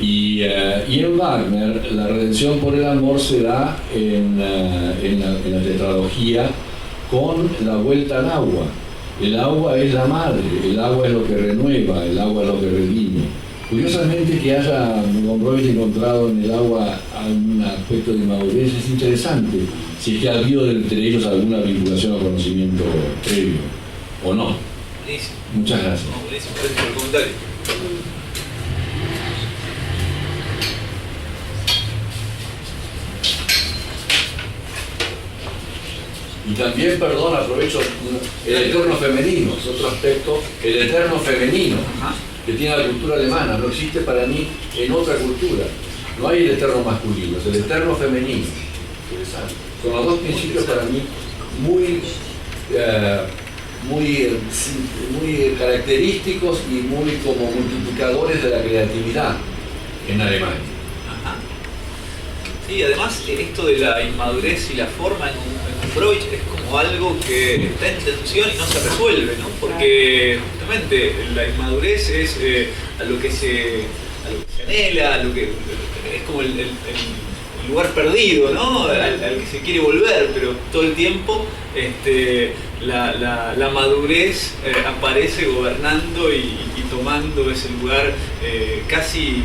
Y en Wagner, la redención por el amor se da en la tetralogía con la vuelta al agua. El agua es la madre, el agua es lo que renueva, el agua es lo que redime. Curiosamente que haya Gombrowicz encontrado en el agua algún aspecto de madurez es interesante, si es que ha habido entre ellos alguna vinculación o conocimiento previo, o no. Buenísimo. Muchas gracias. Buenísimo, gracias por el comentario. Y también, perdón, aprovecho, el eterno femenino, es otro aspecto, el eterno femenino, que tiene la cultura alemana, no existe para mí en otra cultura. No hay el eterno masculino, es el eterno femenino. Interesante. Son los dos principios para mí muy característicos y muy como multiplicadores de la creatividad en Alemania. Ajá. Sí, además esto de la inmadurez y la forma en Gombrowicz es como algo que está en tensión y no se resuelve, ¿no? Porque justamente la inmadurez es a lo que se anhela, es como el lugar perdido, ¿no? Al que se quiere volver, pero todo el tiempo la madurez aparece gobernando y tomando ese lugar casi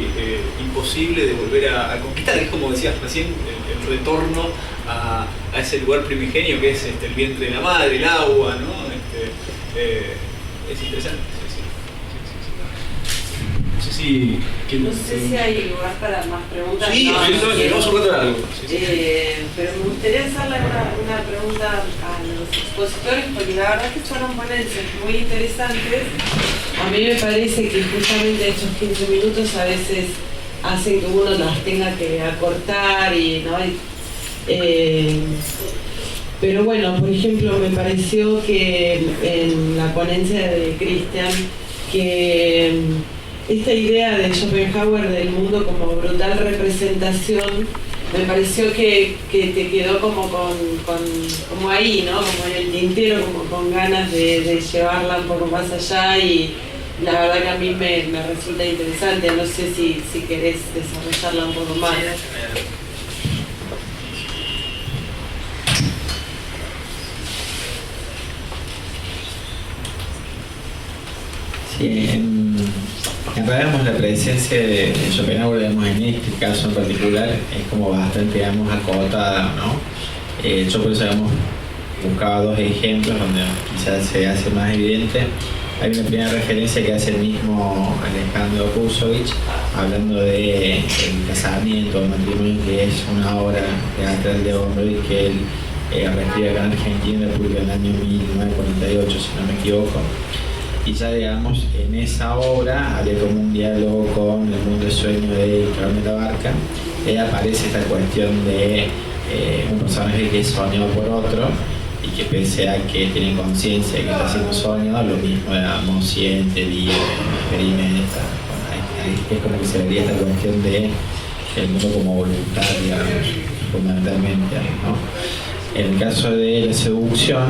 imposible de volver a conquistar. Es como decías recién, el retorno a ese lugar primigenio que es el vientre de la madre, el agua, ¿no? Es interesante. No sé si hay lugar para más preguntas. Sí, vamos a contar algo. Pero me gustaría hacerle una pregunta a los expositores, porque la verdad que fueron ponencias muy interesantes. A mí me parece que justamente estos 15 minutos a veces hacen que uno las tenga que acortar ¿no? Pero bueno, por ejemplo, me pareció que en la ponencia de Cristian, que esta idea de Schopenhauer del mundo como brutal representación, me pareció que te quedó como ahí, ¿no? Como en el tintero, como con ganas de llevarla un poco más allá, y la verdad que a mí me resulta interesante. No sé si querés desarrollarla un poco más. Sí, en realidad la presencia de Schopenhauer, digamos, en este caso en particular, es como bastante, digamos, acotada, ¿no? Yo por eso, digamos, buscaba dos ejemplos donde quizás se hace más evidente. hay una primera referencia que hace el mismo Alejandro Kusovich, hablando de el casamiento, el matrimonio, que es una obra teatral de Gombrowicz que él reescribe acá en Argentina, publicó en el año 1948, si no me equivoco. Y ya, digamos, en esa obra había como un diálogo con el mundo de sueño de Carmen La Barca. Aparece esta cuestión de un personaje que es soñado por otro y que pese a que tiene conciencia de que está siendo soñado, lo mismo, digamos, siente, vive, experimenta. Bueno, es como que se vería esta cuestión de el mundo como voluntad, digamos, fundamentalmente, ¿no? En el caso de la seducción,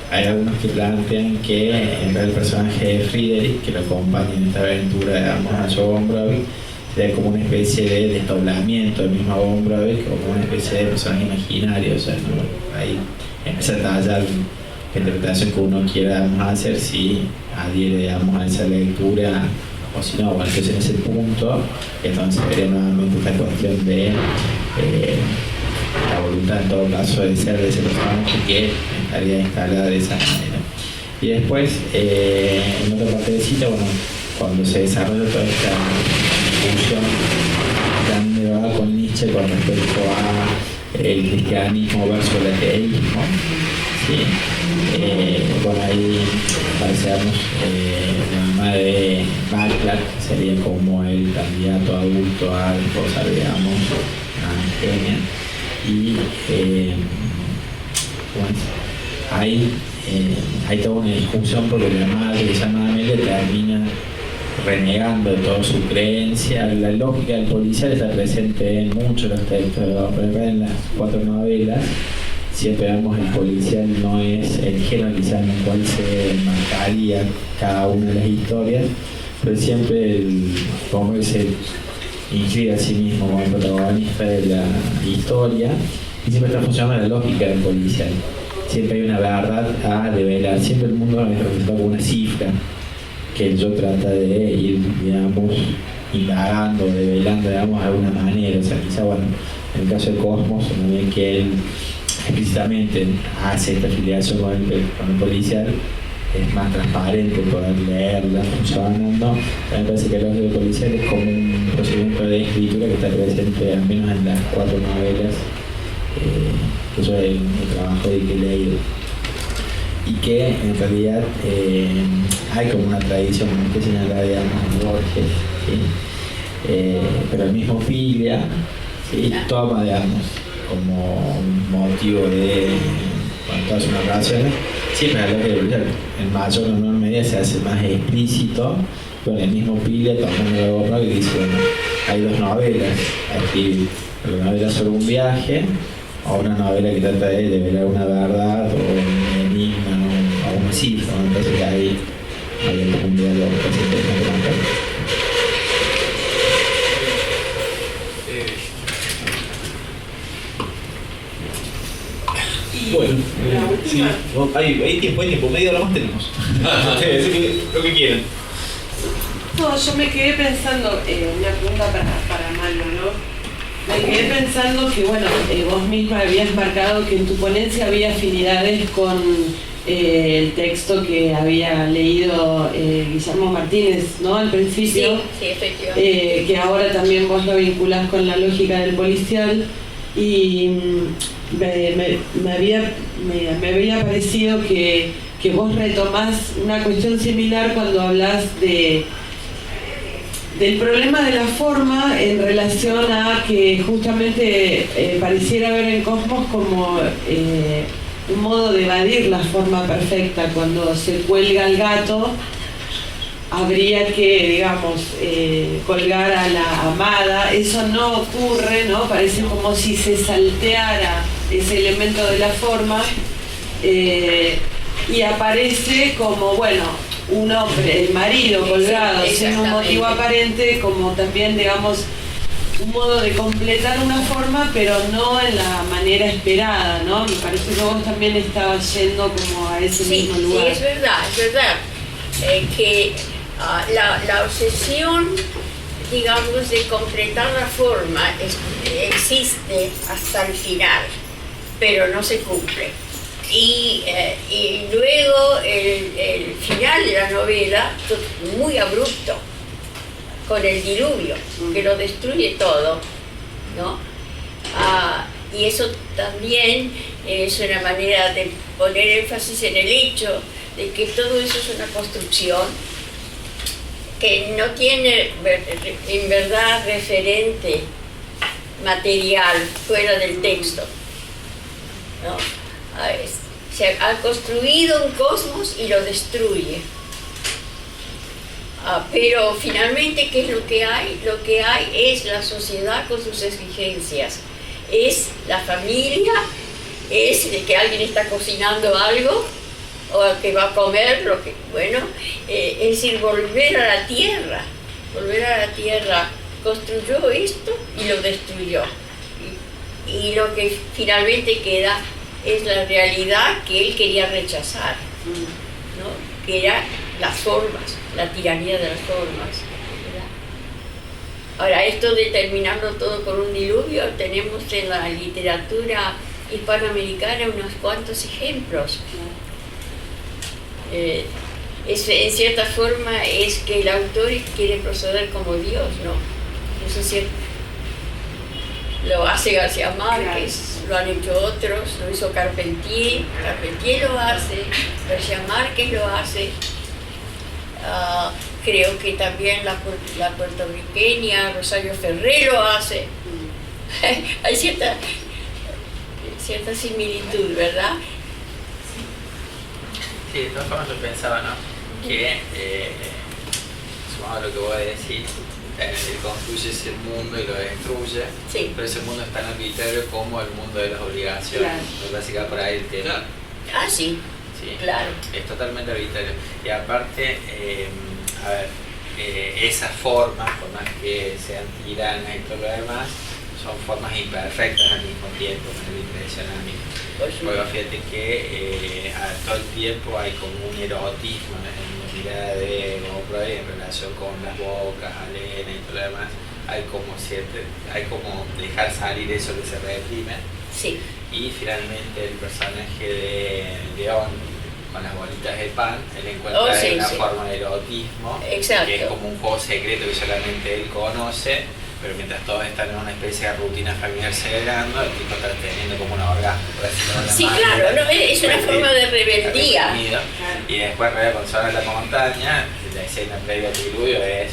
hay algunos que plantean que en realidad el personaje de Friedrich, que lo acompaña en esta aventura, digamos, a Joe Gombrowicz, sería como una especie de desdoblamiento del mismo Gombrowicz, como una especie de personaje imaginario. O sea, ¿no? Ahí empieza a tallar la interpretación que uno quiera, digamos, hacer, si adhiere, digamos, a esa lectura o si no. Bueno, entonces en ese punto, entonces vería nuevamente esta cuestión de la voluntad, en todo caso, de ser de ese personaje que estaría instalada de esa manera. Y después, en otra partecita, bueno, cuando se desarrolla toda esta discusión también va con Nietzsche con respecto a el cristianismo versus el ateísmo, ¿sí? Bueno, ahí aparecemos la mamá de Marclair, que sería como el candidato adulto a esposa, digamos, a Eugenia. Y bueno, hay toda una discusión porque la madre de llama Amelia termina renegando de toda su creencia. La lógica del policial está presente en muchos de los textos, en las 4 novelas. Siempre vemos el policial no es el género quizás en el cual se marcaría cada una de las historias, pero siempre como se inscribe a sí mismo como el protagonista de la historia y siempre está funcionando la lógica del policial. Siempre hay una verdad a develar, siempre el mundo es representado como una cifra que yo trata de ir, digamos, indagando, develando, digamos, de alguna manera. O sea, quizá, bueno, en el caso de Cosmos, también que él explícitamente hace esta afiliación con el policial, es más transparente poder leerla funcionando. También me parece que el ojo policial es como un procedimiento de escritura que está presente al menos en las 4 novelas que yo he trabajado y que he leído, y que en realidad hay como una tradición que señala, digamos, Borges, ¿sí? Pero el mismo Piglia, ¿sí? Toma, digamos, como un motivo de todas sus narraciones, siempre habla que en mayor o menor medida se hace más explícito. Con el mismo Piglia tomando la gorra y dice, bueno, hay 2 novelas a escribir, una novela sobre un viaje o una novela que trata de develar una verdad o un enigma o una cifra. Entonces ahí hay un diálogo que se intenta. Bueno, sí, hay tiempo, media hora más tenemos. Lo que quieran. No, yo me quedé pensando, una pregunta para Malo, ¿no? Me quedé pensando que, bueno, vos misma habías marcado que en tu ponencia había afinidades con el texto que había leído Guillermo Martínez, ¿no? Al principio. Sí, efectivamente. Que ahora también vos lo vinculás con la lógica del policial. Y me había parecido que vos retomás una cuestión similar cuando hablas del problema de la forma en relación a que justamente pareciera ver en Cosmos como un modo de evadir la forma perfecta. Cuando se cuelga al gato, habría que, digamos, colgar a la amada. Eso no ocurre, ¿no? Parece como si se salteara ese elemento de la forma y aparece como, bueno, un hombre, el marido colgado, sí, sin un motivo aparente, como también, digamos, un modo de completar una forma, pero no en la manera esperada, ¿no? Me parece que vos también estabas yendo como a ese mismo lugar. Sí, es verdad. Que la obsesión, digamos, de completar la forma existe hasta el final, pero no se cumple. Y luego el final de la novela, muy abrupto, con el diluvio, que lo destruye todo, ¿no? Y eso también es una manera de poner énfasis en el hecho de que todo eso es una construcción que no tiene en verdad referente material fuera del texto, ¿no? Se ha construido un cosmos y lo destruye. Pero finalmente, ¿qué es lo que hay? Lo que hay es la sociedad con sus exigencias. Es la familia, es de que alguien está cocinando algo, o que va a comer, es decir, volver a la tierra. Construyó esto y lo destruyó. Y lo que finalmente queda es la realidad que él quería rechazar, ¿no? Que era las formas, la tiranía de las formas, ¿verdad? Ahora, esto de terminarlo todo con un diluvio, tenemos en la literatura hispanoamericana unos cuantos ejemplos. En cierta forma es que el autor quiere proceder como Dios, ¿no? Eso es cierto. Lo hace García Márquez, lo han hecho otros, lo hizo Carpentier lo hace, García Márquez lo hace, creo que también la puertorriqueña Rosario Ferré lo hace. Hay cierta similitud, ¿verdad? Sí, de todas formas yo pensaba, ¿no? Que, sumado a lo que voy a decir, él construye ese mundo y lo destruye, sí. Pero ese mundo es tan arbitrario como el mundo de las obligaciones. Claro. Básicamente por ahí el tema. Sí, claro. Es totalmente arbitrario. Y aparte, esas formas, por más que sean tiranas y todo lo demás, son formas imperfectas al mismo tiempo, me impresiona a mí. Porque fíjate que todo el tiempo hay como un erotismo en la mirada de Gombrowicz en relación con las bocas, Alena y todo lo demás. Hay como dejar salir eso que se reprime. Sí. Y finalmente el personaje de León con las bolitas de pan, él encuentra una forma de erotismo. Exacto. Que es como un juego secreto que solamente él conoce. Pero mientras todos están en una especie de rutina familiar celebrando, el tipo está teniendo como un orgasmo, por decirlo de sí, manera. Claro, no, es una forma de rebeldía. Y después, cuando se va a la montaña, la escena previa al diluvio es,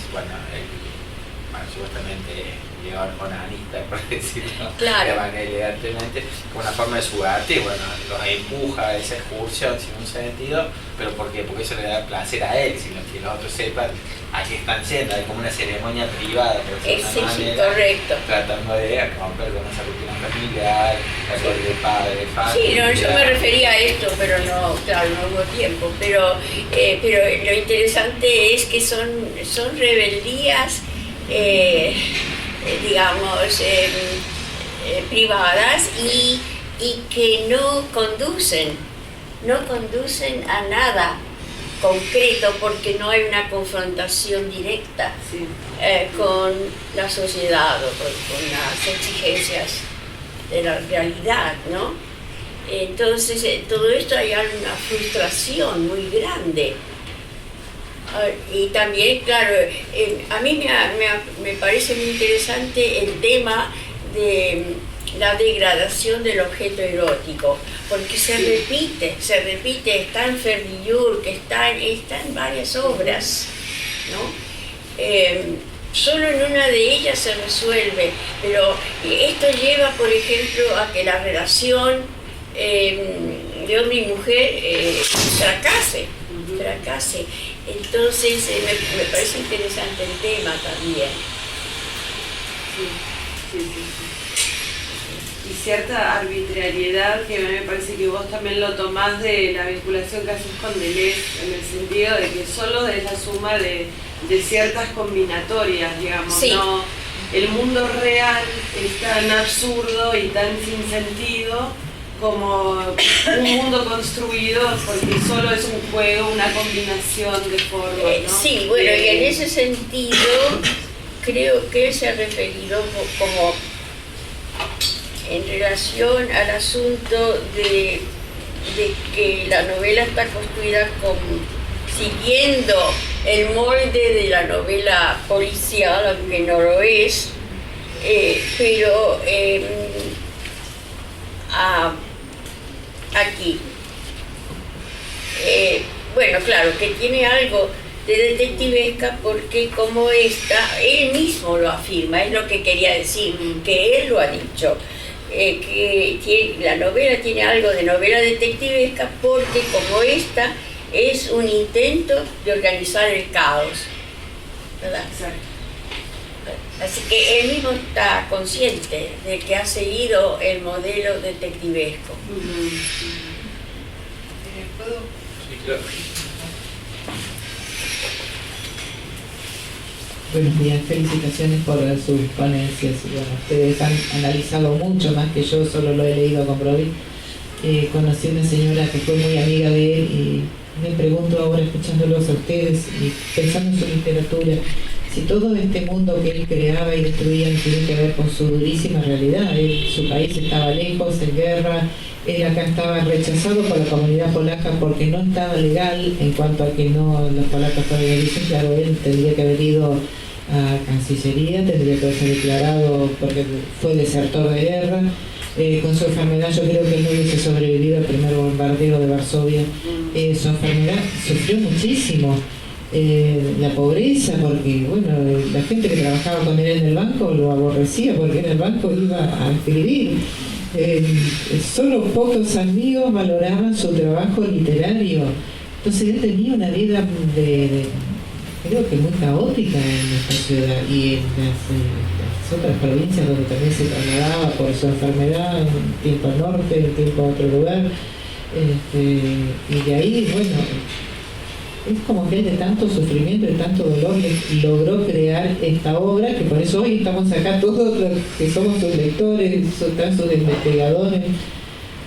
supuestamente llevar onanista, por decirlo de manera elegantemente, como una forma de subarte, los empuja a esa excursión sin un sentido, pero ¿por qué? Porque eso le da placer a él, sino que los otros sepan a qué están yendo, hay como una ceremonia privada, por decirlo de manera, correcto. Tratando de romper con esa rutina familiar, la rol de padre, familia. Sí, no, yo me refería a esto, pero no hubo tiempo, pero lo interesante es que son rebeldías, privadas y que no conducen a nada concreto porque no hay una confrontación directa con la sociedad o con las exigencias de la realidad, ¿no? Entonces, todo esto hay una frustración muy grande. Y también, claro, a mí me parece muy interesante el tema de la degradación del objeto erótico, porque se repite, está en Ferdinand, que está en varias obras, ¿no? Solo en una de ellas se resuelve, pero esto lleva, por ejemplo, a que la relación de hombre y mujer fracase. Entonces me parece interesante el tema también. Sí. Y cierta arbitrariedad que me parece que vos también lo tomás de la vinculación que haces con Deleuze, en el sentido de que solo es la suma de ciertas combinatorias, digamos, sí. ¿no? El mundo real es tan absurdo y tan sin sentido como un mundo construido porque solo es un juego, una combinación de formas, ¿no? Sí, y en ese sentido creo que él se ha referido como en relación al asunto de de que la novela está construida siguiendo el molde de la novela policial, aunque no lo es, pero aquí. Bueno, claro, que tiene algo de detectivesca porque como esta, él mismo lo afirma, es lo que quería decir, que él lo ha dicho, que la novela tiene algo de novela detectivesca porque como esta es un intento de organizar el caos, ¿verdad? Así que él mismo está consciente de que ha seguido el modelo detectivesco. ¿Puedo? Sí, claro. Buenos días, felicitaciones por sus ponencias. Bueno, ustedes han analizado mucho más que yo, solo lo he leído con Brody. Conocí a una señora que fue muy amiga de él y me pregunto ahora, escuchándolos a ustedes y pensando en su literatura, si todo este mundo que él creaba y destruía tiene que ver con su durísima realidad. Su país estaba lejos, en guerra, él acá estaba rechazado por la comunidad polaca porque no estaba legal en cuanto a que no los polacos fueron legales. Claro, él tendría que haber ido a Cancillería, tendría que haberse declarado porque fue desertor de guerra. Con su enfermedad yo creo que él no hubiese sobrevivido al primer bombardeo de Varsovia. Su enfermedad sufrió muchísimo. La pobreza, porque bueno, la gente que trabajaba con él en el banco lo aborrecía porque en el banco iba a escribir. Solo pocos amigos valoraban su trabajo literario. Entonces él tenía una vida creo que muy caótica en esta ciudad y en las otras provincias donde también se trasladaba por su enfermedad, un tiempo al norte, un tiempo a otro lugar. Y de ahí, bueno, es como que él de tanto sufrimiento, de tanto dolor, logró crear esta obra, que por eso hoy estamos acá todos los que somos sus lectores, están sus investigadores.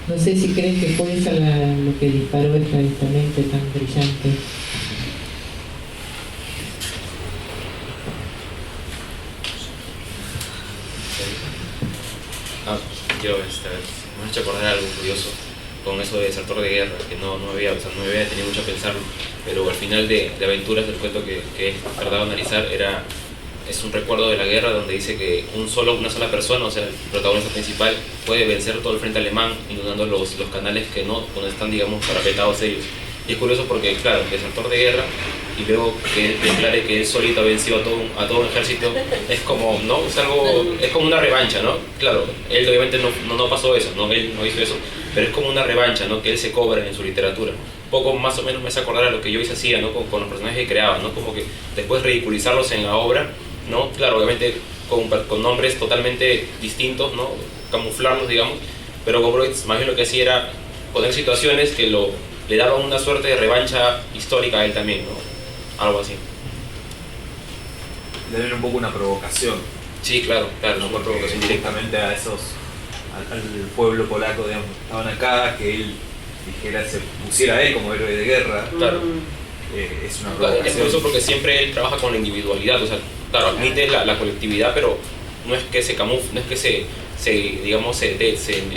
No sé si creen que fue esa lo que disparó esta mente tan brillante. Quiero me ha hecho acordar algo curioso con eso de desertor de guerra, que no había tenido mucho a pensarlo, pero al final de Aventuras, del cuento que es verdad analizar, es un recuerdo de la guerra donde dice que una sola persona, o sea, el protagonista principal, puede vencer todo el frente alemán inundando los canales donde están, digamos, parapetados ellos. Y es curioso porque, claro, desertor de guerra y luego que él declare que él solito ha vencido a todo un ejército, es como, ¿no? Es como una revancha, ¿no? Claro, él obviamente no pasó eso, él no hizo eso, pero es como una revancha, ¿no? Que él se cobra en su literatura. Poco más o menos me hace acordar a lo que yo hacía, ¿no? Con los personajes que creaba, ¿no? Como que después ridiculizarlos en la obra, ¿no? Claro, obviamente con nombres totalmente distintos, ¿no? Camuflarlos, digamos, pero Gombrowicz más bien lo que hacía era poner situaciones que le daban una suerte de revancha histórica a él también, ¿no? Algo así. Debe haber un poco una provocación. Sí, claro, ¿no? una provocación directamente a al pueblo polaco, digamos, que estaban acá, que él se pusiera a él como héroe de guerra. Claro. Es una provocación. Es por eso porque siempre él trabaja con la individualidad, o sea, claro, admite la colectividad, pero no es que se camufle, no es que se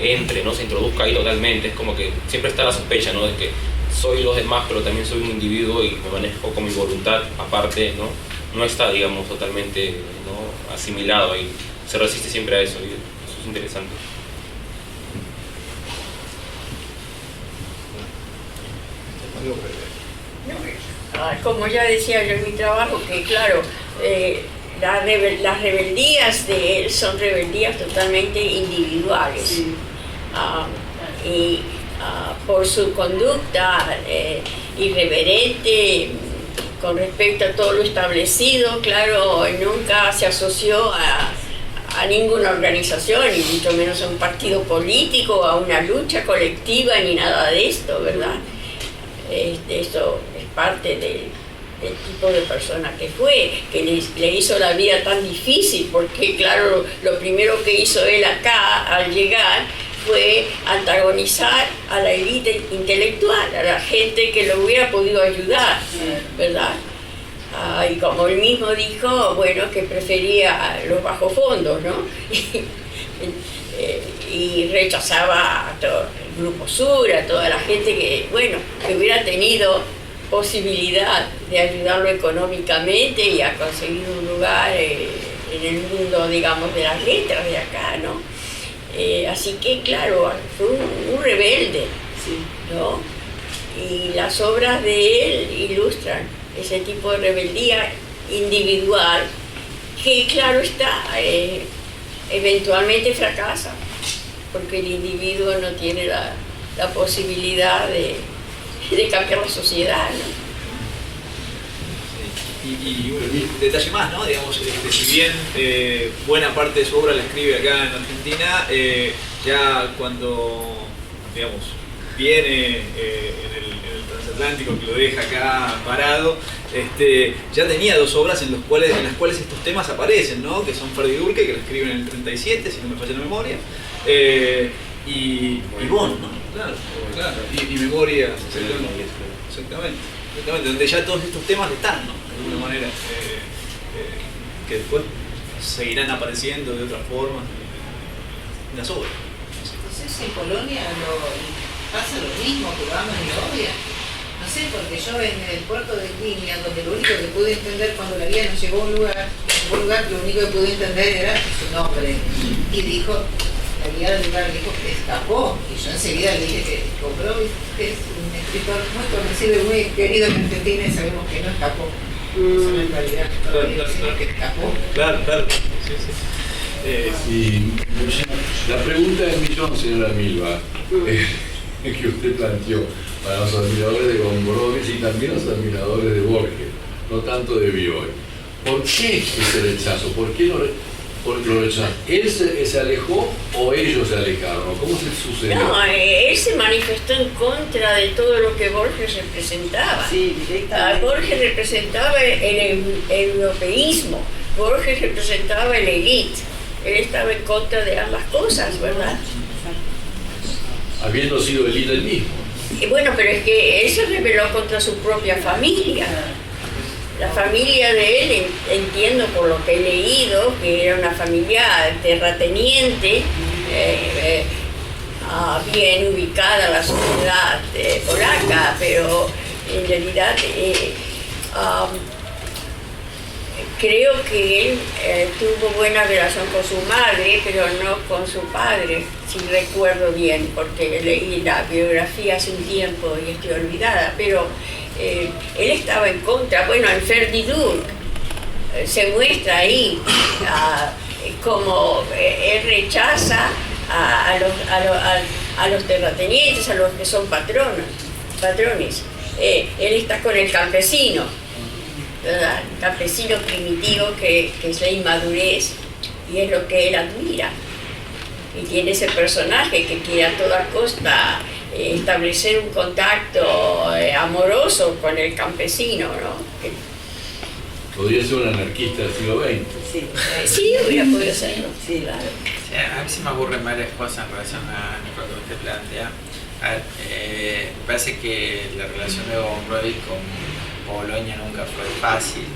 entre, ¿no? Se introduzca ahí totalmente, es como que siempre está la sospecha, ¿no? De que soy los demás, pero también soy un individuo y me manejo con mi voluntad aparte, ¿no? No está, digamos, totalmente, ¿no? Asimilado y se resiste siempre a eso, y eso es interesante. Como ya decía yo en mi trabajo, que claro, las rebeldías de él son rebeldías totalmente individuales. Por su conducta irreverente con respecto a todo lo establecido, claro, nunca se asoció a ninguna organización, ni mucho menos a un partido político, a una lucha colectiva, ni nada de esto, ¿verdad? Esto es parte del tipo de persona que fue, que le hizo la vida tan difícil, porque claro, lo primero que hizo él acá al llegar fue antagonizar a la élite intelectual, a la gente que lo hubiera podido ayudar, ¿verdad? Y como él mismo dijo, bueno, que prefería los bajos fondos, ¿no? Y rechazaba a todo, Grupo Sur, a toda la gente que, bueno, que hubiera tenido posibilidad de ayudarlo económicamente y a conseguir un lugar en el mundo, digamos, de las letras de acá, ¿no? Así que, claro, fue un rebelde, ¿no? Y las obras de él ilustran ese tipo de rebeldía individual que, claro está, eventualmente fracasa, porque el individuo no tiene la posibilidad de cambiar la sociedad, ¿no? Y un detalle más, ¿no? Digamos, si bien buena parte de su obra la escribe acá en Argentina, ya cuando, digamos, viene en el transatlántico, que lo deja acá parado, ya tenía dos obras en las cuales estos temas aparecen, ¿no? Que son Ferdidurque, que lo escriben en el 37, si no me falla la memoria, y Bond, ¿no? Claro. Y Memoria, exactamente, donde ya todos estos temas están, ¿no? De alguna manera, que después seguirán apareciendo de otras formas en las obras. Entonces en Polonia pasa lo mismo, que lo aman y lo odian. No sé, porque yo en el puerto de Gdynia, donde lo único que pude entender cuando la guía nos llevó a un lugar, lo único que pude entender era su nombre. Y dijo, la guía del lugar dijo que escapó. Y yo enseguida le dije que Gombrowicz es un escritor muy conocido y muy querido en Argentina y sabemos que no escapó. Eso en realidad que escapó. Claro. Y la pregunta del millón, señora Milva, que usted planteó para los admiradores de Gombrowicz y también los admiradores de Borges, no tanto de Bioy. ¿Por qué ese rechazo? ¿Por qué lo rechazaron? ¿Él se alejó o ellos se alejaron? ¿Cómo se sucedió? No, él se manifestó en contra de todo lo que Borges representaba. Sí, directamente. Borges representaba el europeísmo, Borges representaba el élite. Él estaba en contra de ambas cosas, ¿verdad? Habiendo sido el líder mismo. Y bueno, pero es que él se rebeló contra su propia familia. La familia de él, entiendo por lo que he leído, que era una familia terrateniente, bien ubicada en la sociedad polaca, pero en realidad creo que él tuvo buena relación con su madre, pero no con su padre, si recuerdo bien, porque leí la biografía hace un tiempo y estoy olvidada, pero él estaba en contra. Bueno, en Ferdidurque se muestra ahí como él rechaza a los terratenientes, a los que son patrones. Él está con el campesino, ¿verdad? El campesino primitivo que es la inmadurez y es lo que él admira. Y tiene ese personaje que quiere a toda costa establecer un contacto amoroso con el campesino, ¿no? Podría ser un anarquista del siglo XX. Sí, hubiera podido serlo, sí, claro. Sí, a mí se me ocurren varias cosas en relación a lo que usted plantea. Me parece que la relación de Gombrowicz con Polonia nunca fue fácil,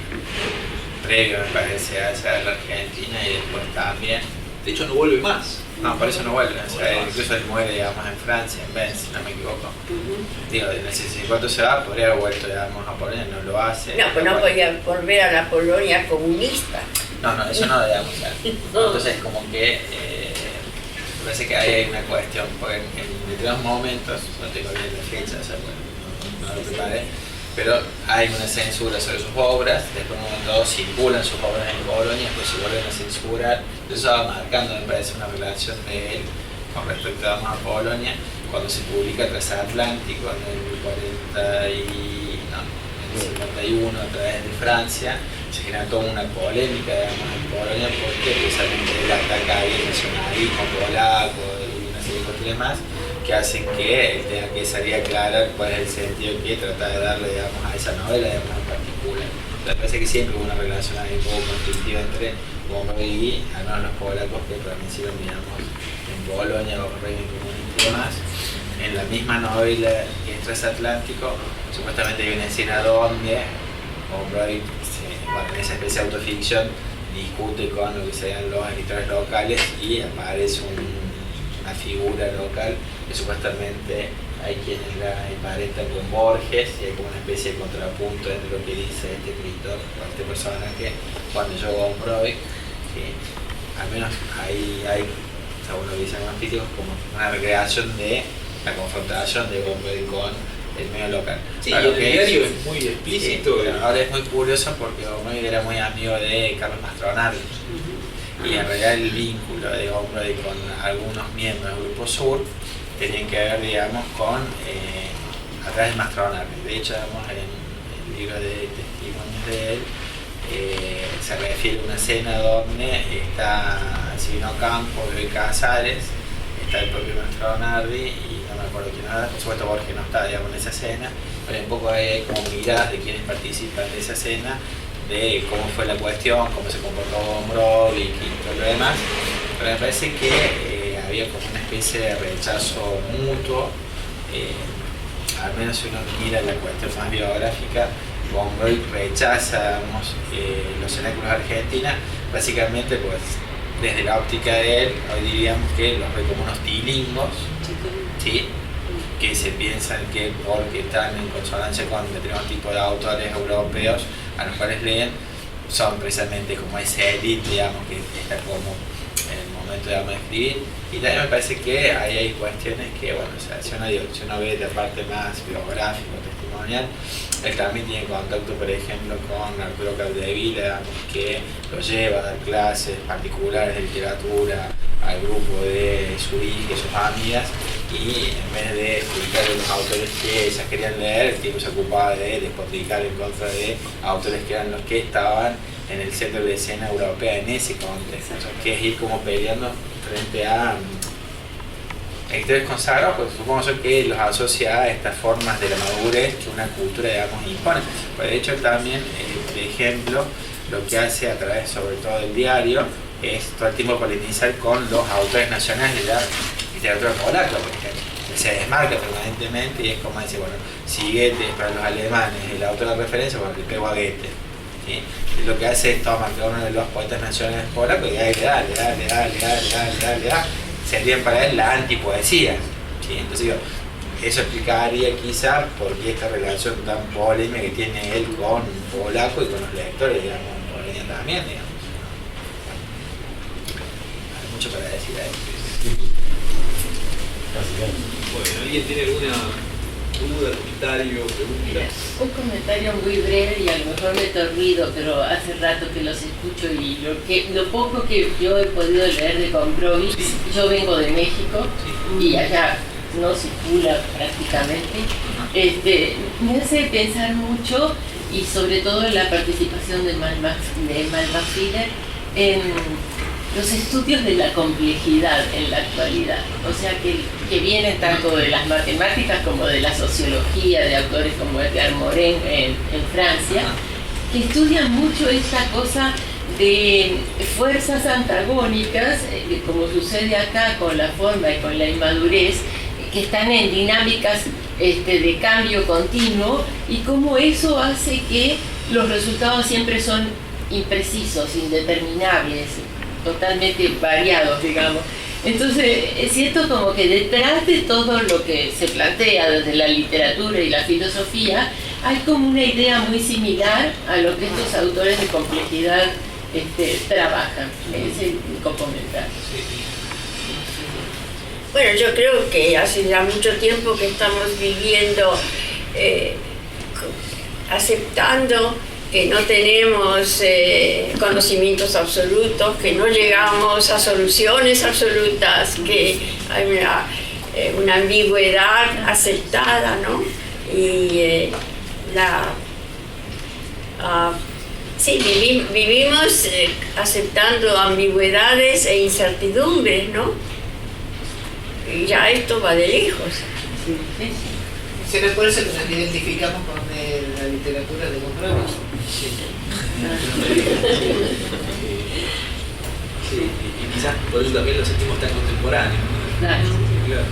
previo me parece a esa de la Argentina y después también. De hecho no vuelve más. No, por eso no vuelve, o sea, incluso él muere, digamos, en Francia, en Benz, si no me equivoco. Digo, en el 64 se va, podría haber vuelto, digamos, a Polonia, no lo hace. No, pues no podía volver a la Polonia comunista. No, eso no, digamos, entonces como que me parece que ahí hay una cuestión, porque en determinados momentos, no tengo bien la fecha, o sea, bueno, no lo preparé, pero hay una censura sobre sus obras, después en un momento dado circulan sus obras en Polonia, después se vuelven a censurar, entonces va marcando, me parece, una relación de él con respecto a Polonia, cuando se publica Transatlántico en el 51 a través de Francia, se genera toda una polémica, digamos, en Polonia, porque precisamente él ataca ahí el nacionalismo polaco y una serie de cuestiones más, que hacen que él tenga que salir a aclarar cuál es el sentido que trata de darle, digamos, a esa novela, digamos, en particular. Me parece que siempre hubo una relación ahí un poco conflictiva entre Gombrowicz y al menos los polacos que permanecieron, digamos, en Polonia bajo el régimen comunista y demás. En la misma novela que es Transatlántico, supuestamente hay una escena donde Gombrowicz, bueno, en esa especie de autoficción, discute con lo que serían los editores locales y aparece una figura local que supuestamente hay quienes la emparentan con Borges y hay como una especie de contrapunto entre lo que dice este escritor o este personaje cuando yo Gombrowicz, que al menos ahí hay, según lo que dicen los críticos, como una recreación de la confrontación de Gombrowicz con el medio local. Sí, y el diario es muy explícito. Sí, ahora es muy curioso porque Gombrowicz era muy amigo de Carlos Mastronardi. Y en realidad el vínculo de Gombrowicz con algunos miembros del Grupo Sur tenían que ver, digamos, con a través de Mastronardi. De hecho, digamos, en el libro de testimonios de él se refiere a una escena donde está Silvino Campos, Bebé Casares, está el propio Mastronardi y no me acuerdo quién era, por supuesto Borges no está, digamos, en esa escena, pero un poco hay como miradas de quienes participan de esa escena, de cómo fue la cuestión, cómo se comportó Gombrowicz y todo lo demás, pero me parece que había como una especie de rechazo mutuo, al menos si uno mira la cuestión más biográfica, Gombrowicz rechaza, digamos, los cenáculos de Argentina, básicamente pues desde la óptica de él, hoy diríamos que los ve como unos tilingos, ¿sí? Que se piensan que porque están en consonancia con determinados tipos de autores europeos a los cuales leen, son precisamente como esa élite, digamos, que está como en el momento de escribir. Y también me parece que ahí hay cuestiones que, bueno, o sea, si uno ve la parte más biográfica, testimonial, él también tiene contacto, por ejemplo, con Arturo Capdevila, digamos, que lo lleva a dar clases particulares de literatura al grupo de su hija y sus amigas, y en vez de explicar los autores que ellas querían leer, el tipo se ocupaba de despotricar en contra de autores que eran los que estaban en el centro de la escena europea en ese contexto, que es ir como peleando frente a escritores consagrados, pues supongo yo que los asocia a estas formas de la madurez que una cultura, digamos, impone. Pues de hecho también, por ejemplo, lo que hace a través sobre todo del diario es todo el tiempo polinizar con los autores nacionales de la literatura polaca, por ejemplo. Se desmarca permanentemente y es como decir, bueno, si Goethe es para los alemanes el autor de referencia, bueno, le pego a Goethe. ¿Sí? Y lo que hace es tomar cada uno de los poetas nacionales polacos y dale, serían para él la antipoesía. ¿Sí? Entonces digo, eso explicaría quizá por qué esta relación tan polémica que tiene él con polaco y con los lectores, digamos, Polonia también, digamos. Hay mucho para decir ahí. Bueno, ¿alguien tiene alguna duda, comentario, pregunta? Un comentario muy breve y a lo mejor me he ruido, pero hace rato que los escucho y lo poco que yo he podido leer de Gombrowicz, yo vengo de México y allá no circula prácticamente, me hace pensar mucho y sobre todo en la participación de Malva Filler en los estudios de la complejidad en la actualidad, o sea que vienen tanto de las matemáticas como de la sociología, de autores como Edgar Morin en Francia, que estudian mucho esta cosa de fuerzas antagónicas, como sucede acá con la forma y con la inmadurez, que están en dinámicas de cambio continuo y cómo eso hace que los resultados siempre son imprecisos, indeterminables, totalmente variados, digamos. Entonces, siento como que detrás de todo lo que se plantea desde la literatura y la filosofía, hay como una idea muy similar a lo que estos autores de complejidad trabajan. Ese es mi comentario. Bueno, yo creo que hace ya mucho tiempo que estamos viviendo, aceptando que no tenemos conocimientos absolutos, que no llegamos a soluciones absolutas, que hay una ambigüedad aceptada, ¿no? Y sí, vivimos aceptando ambigüedades e incertidumbres, ¿no? Y ya esto va de lejos. ¿Será por eso que nos identificamos con la literatura de Gombrowicz? Sí, y quizás por eso también lo sentimos tan contemporáneos. Claro. Claro.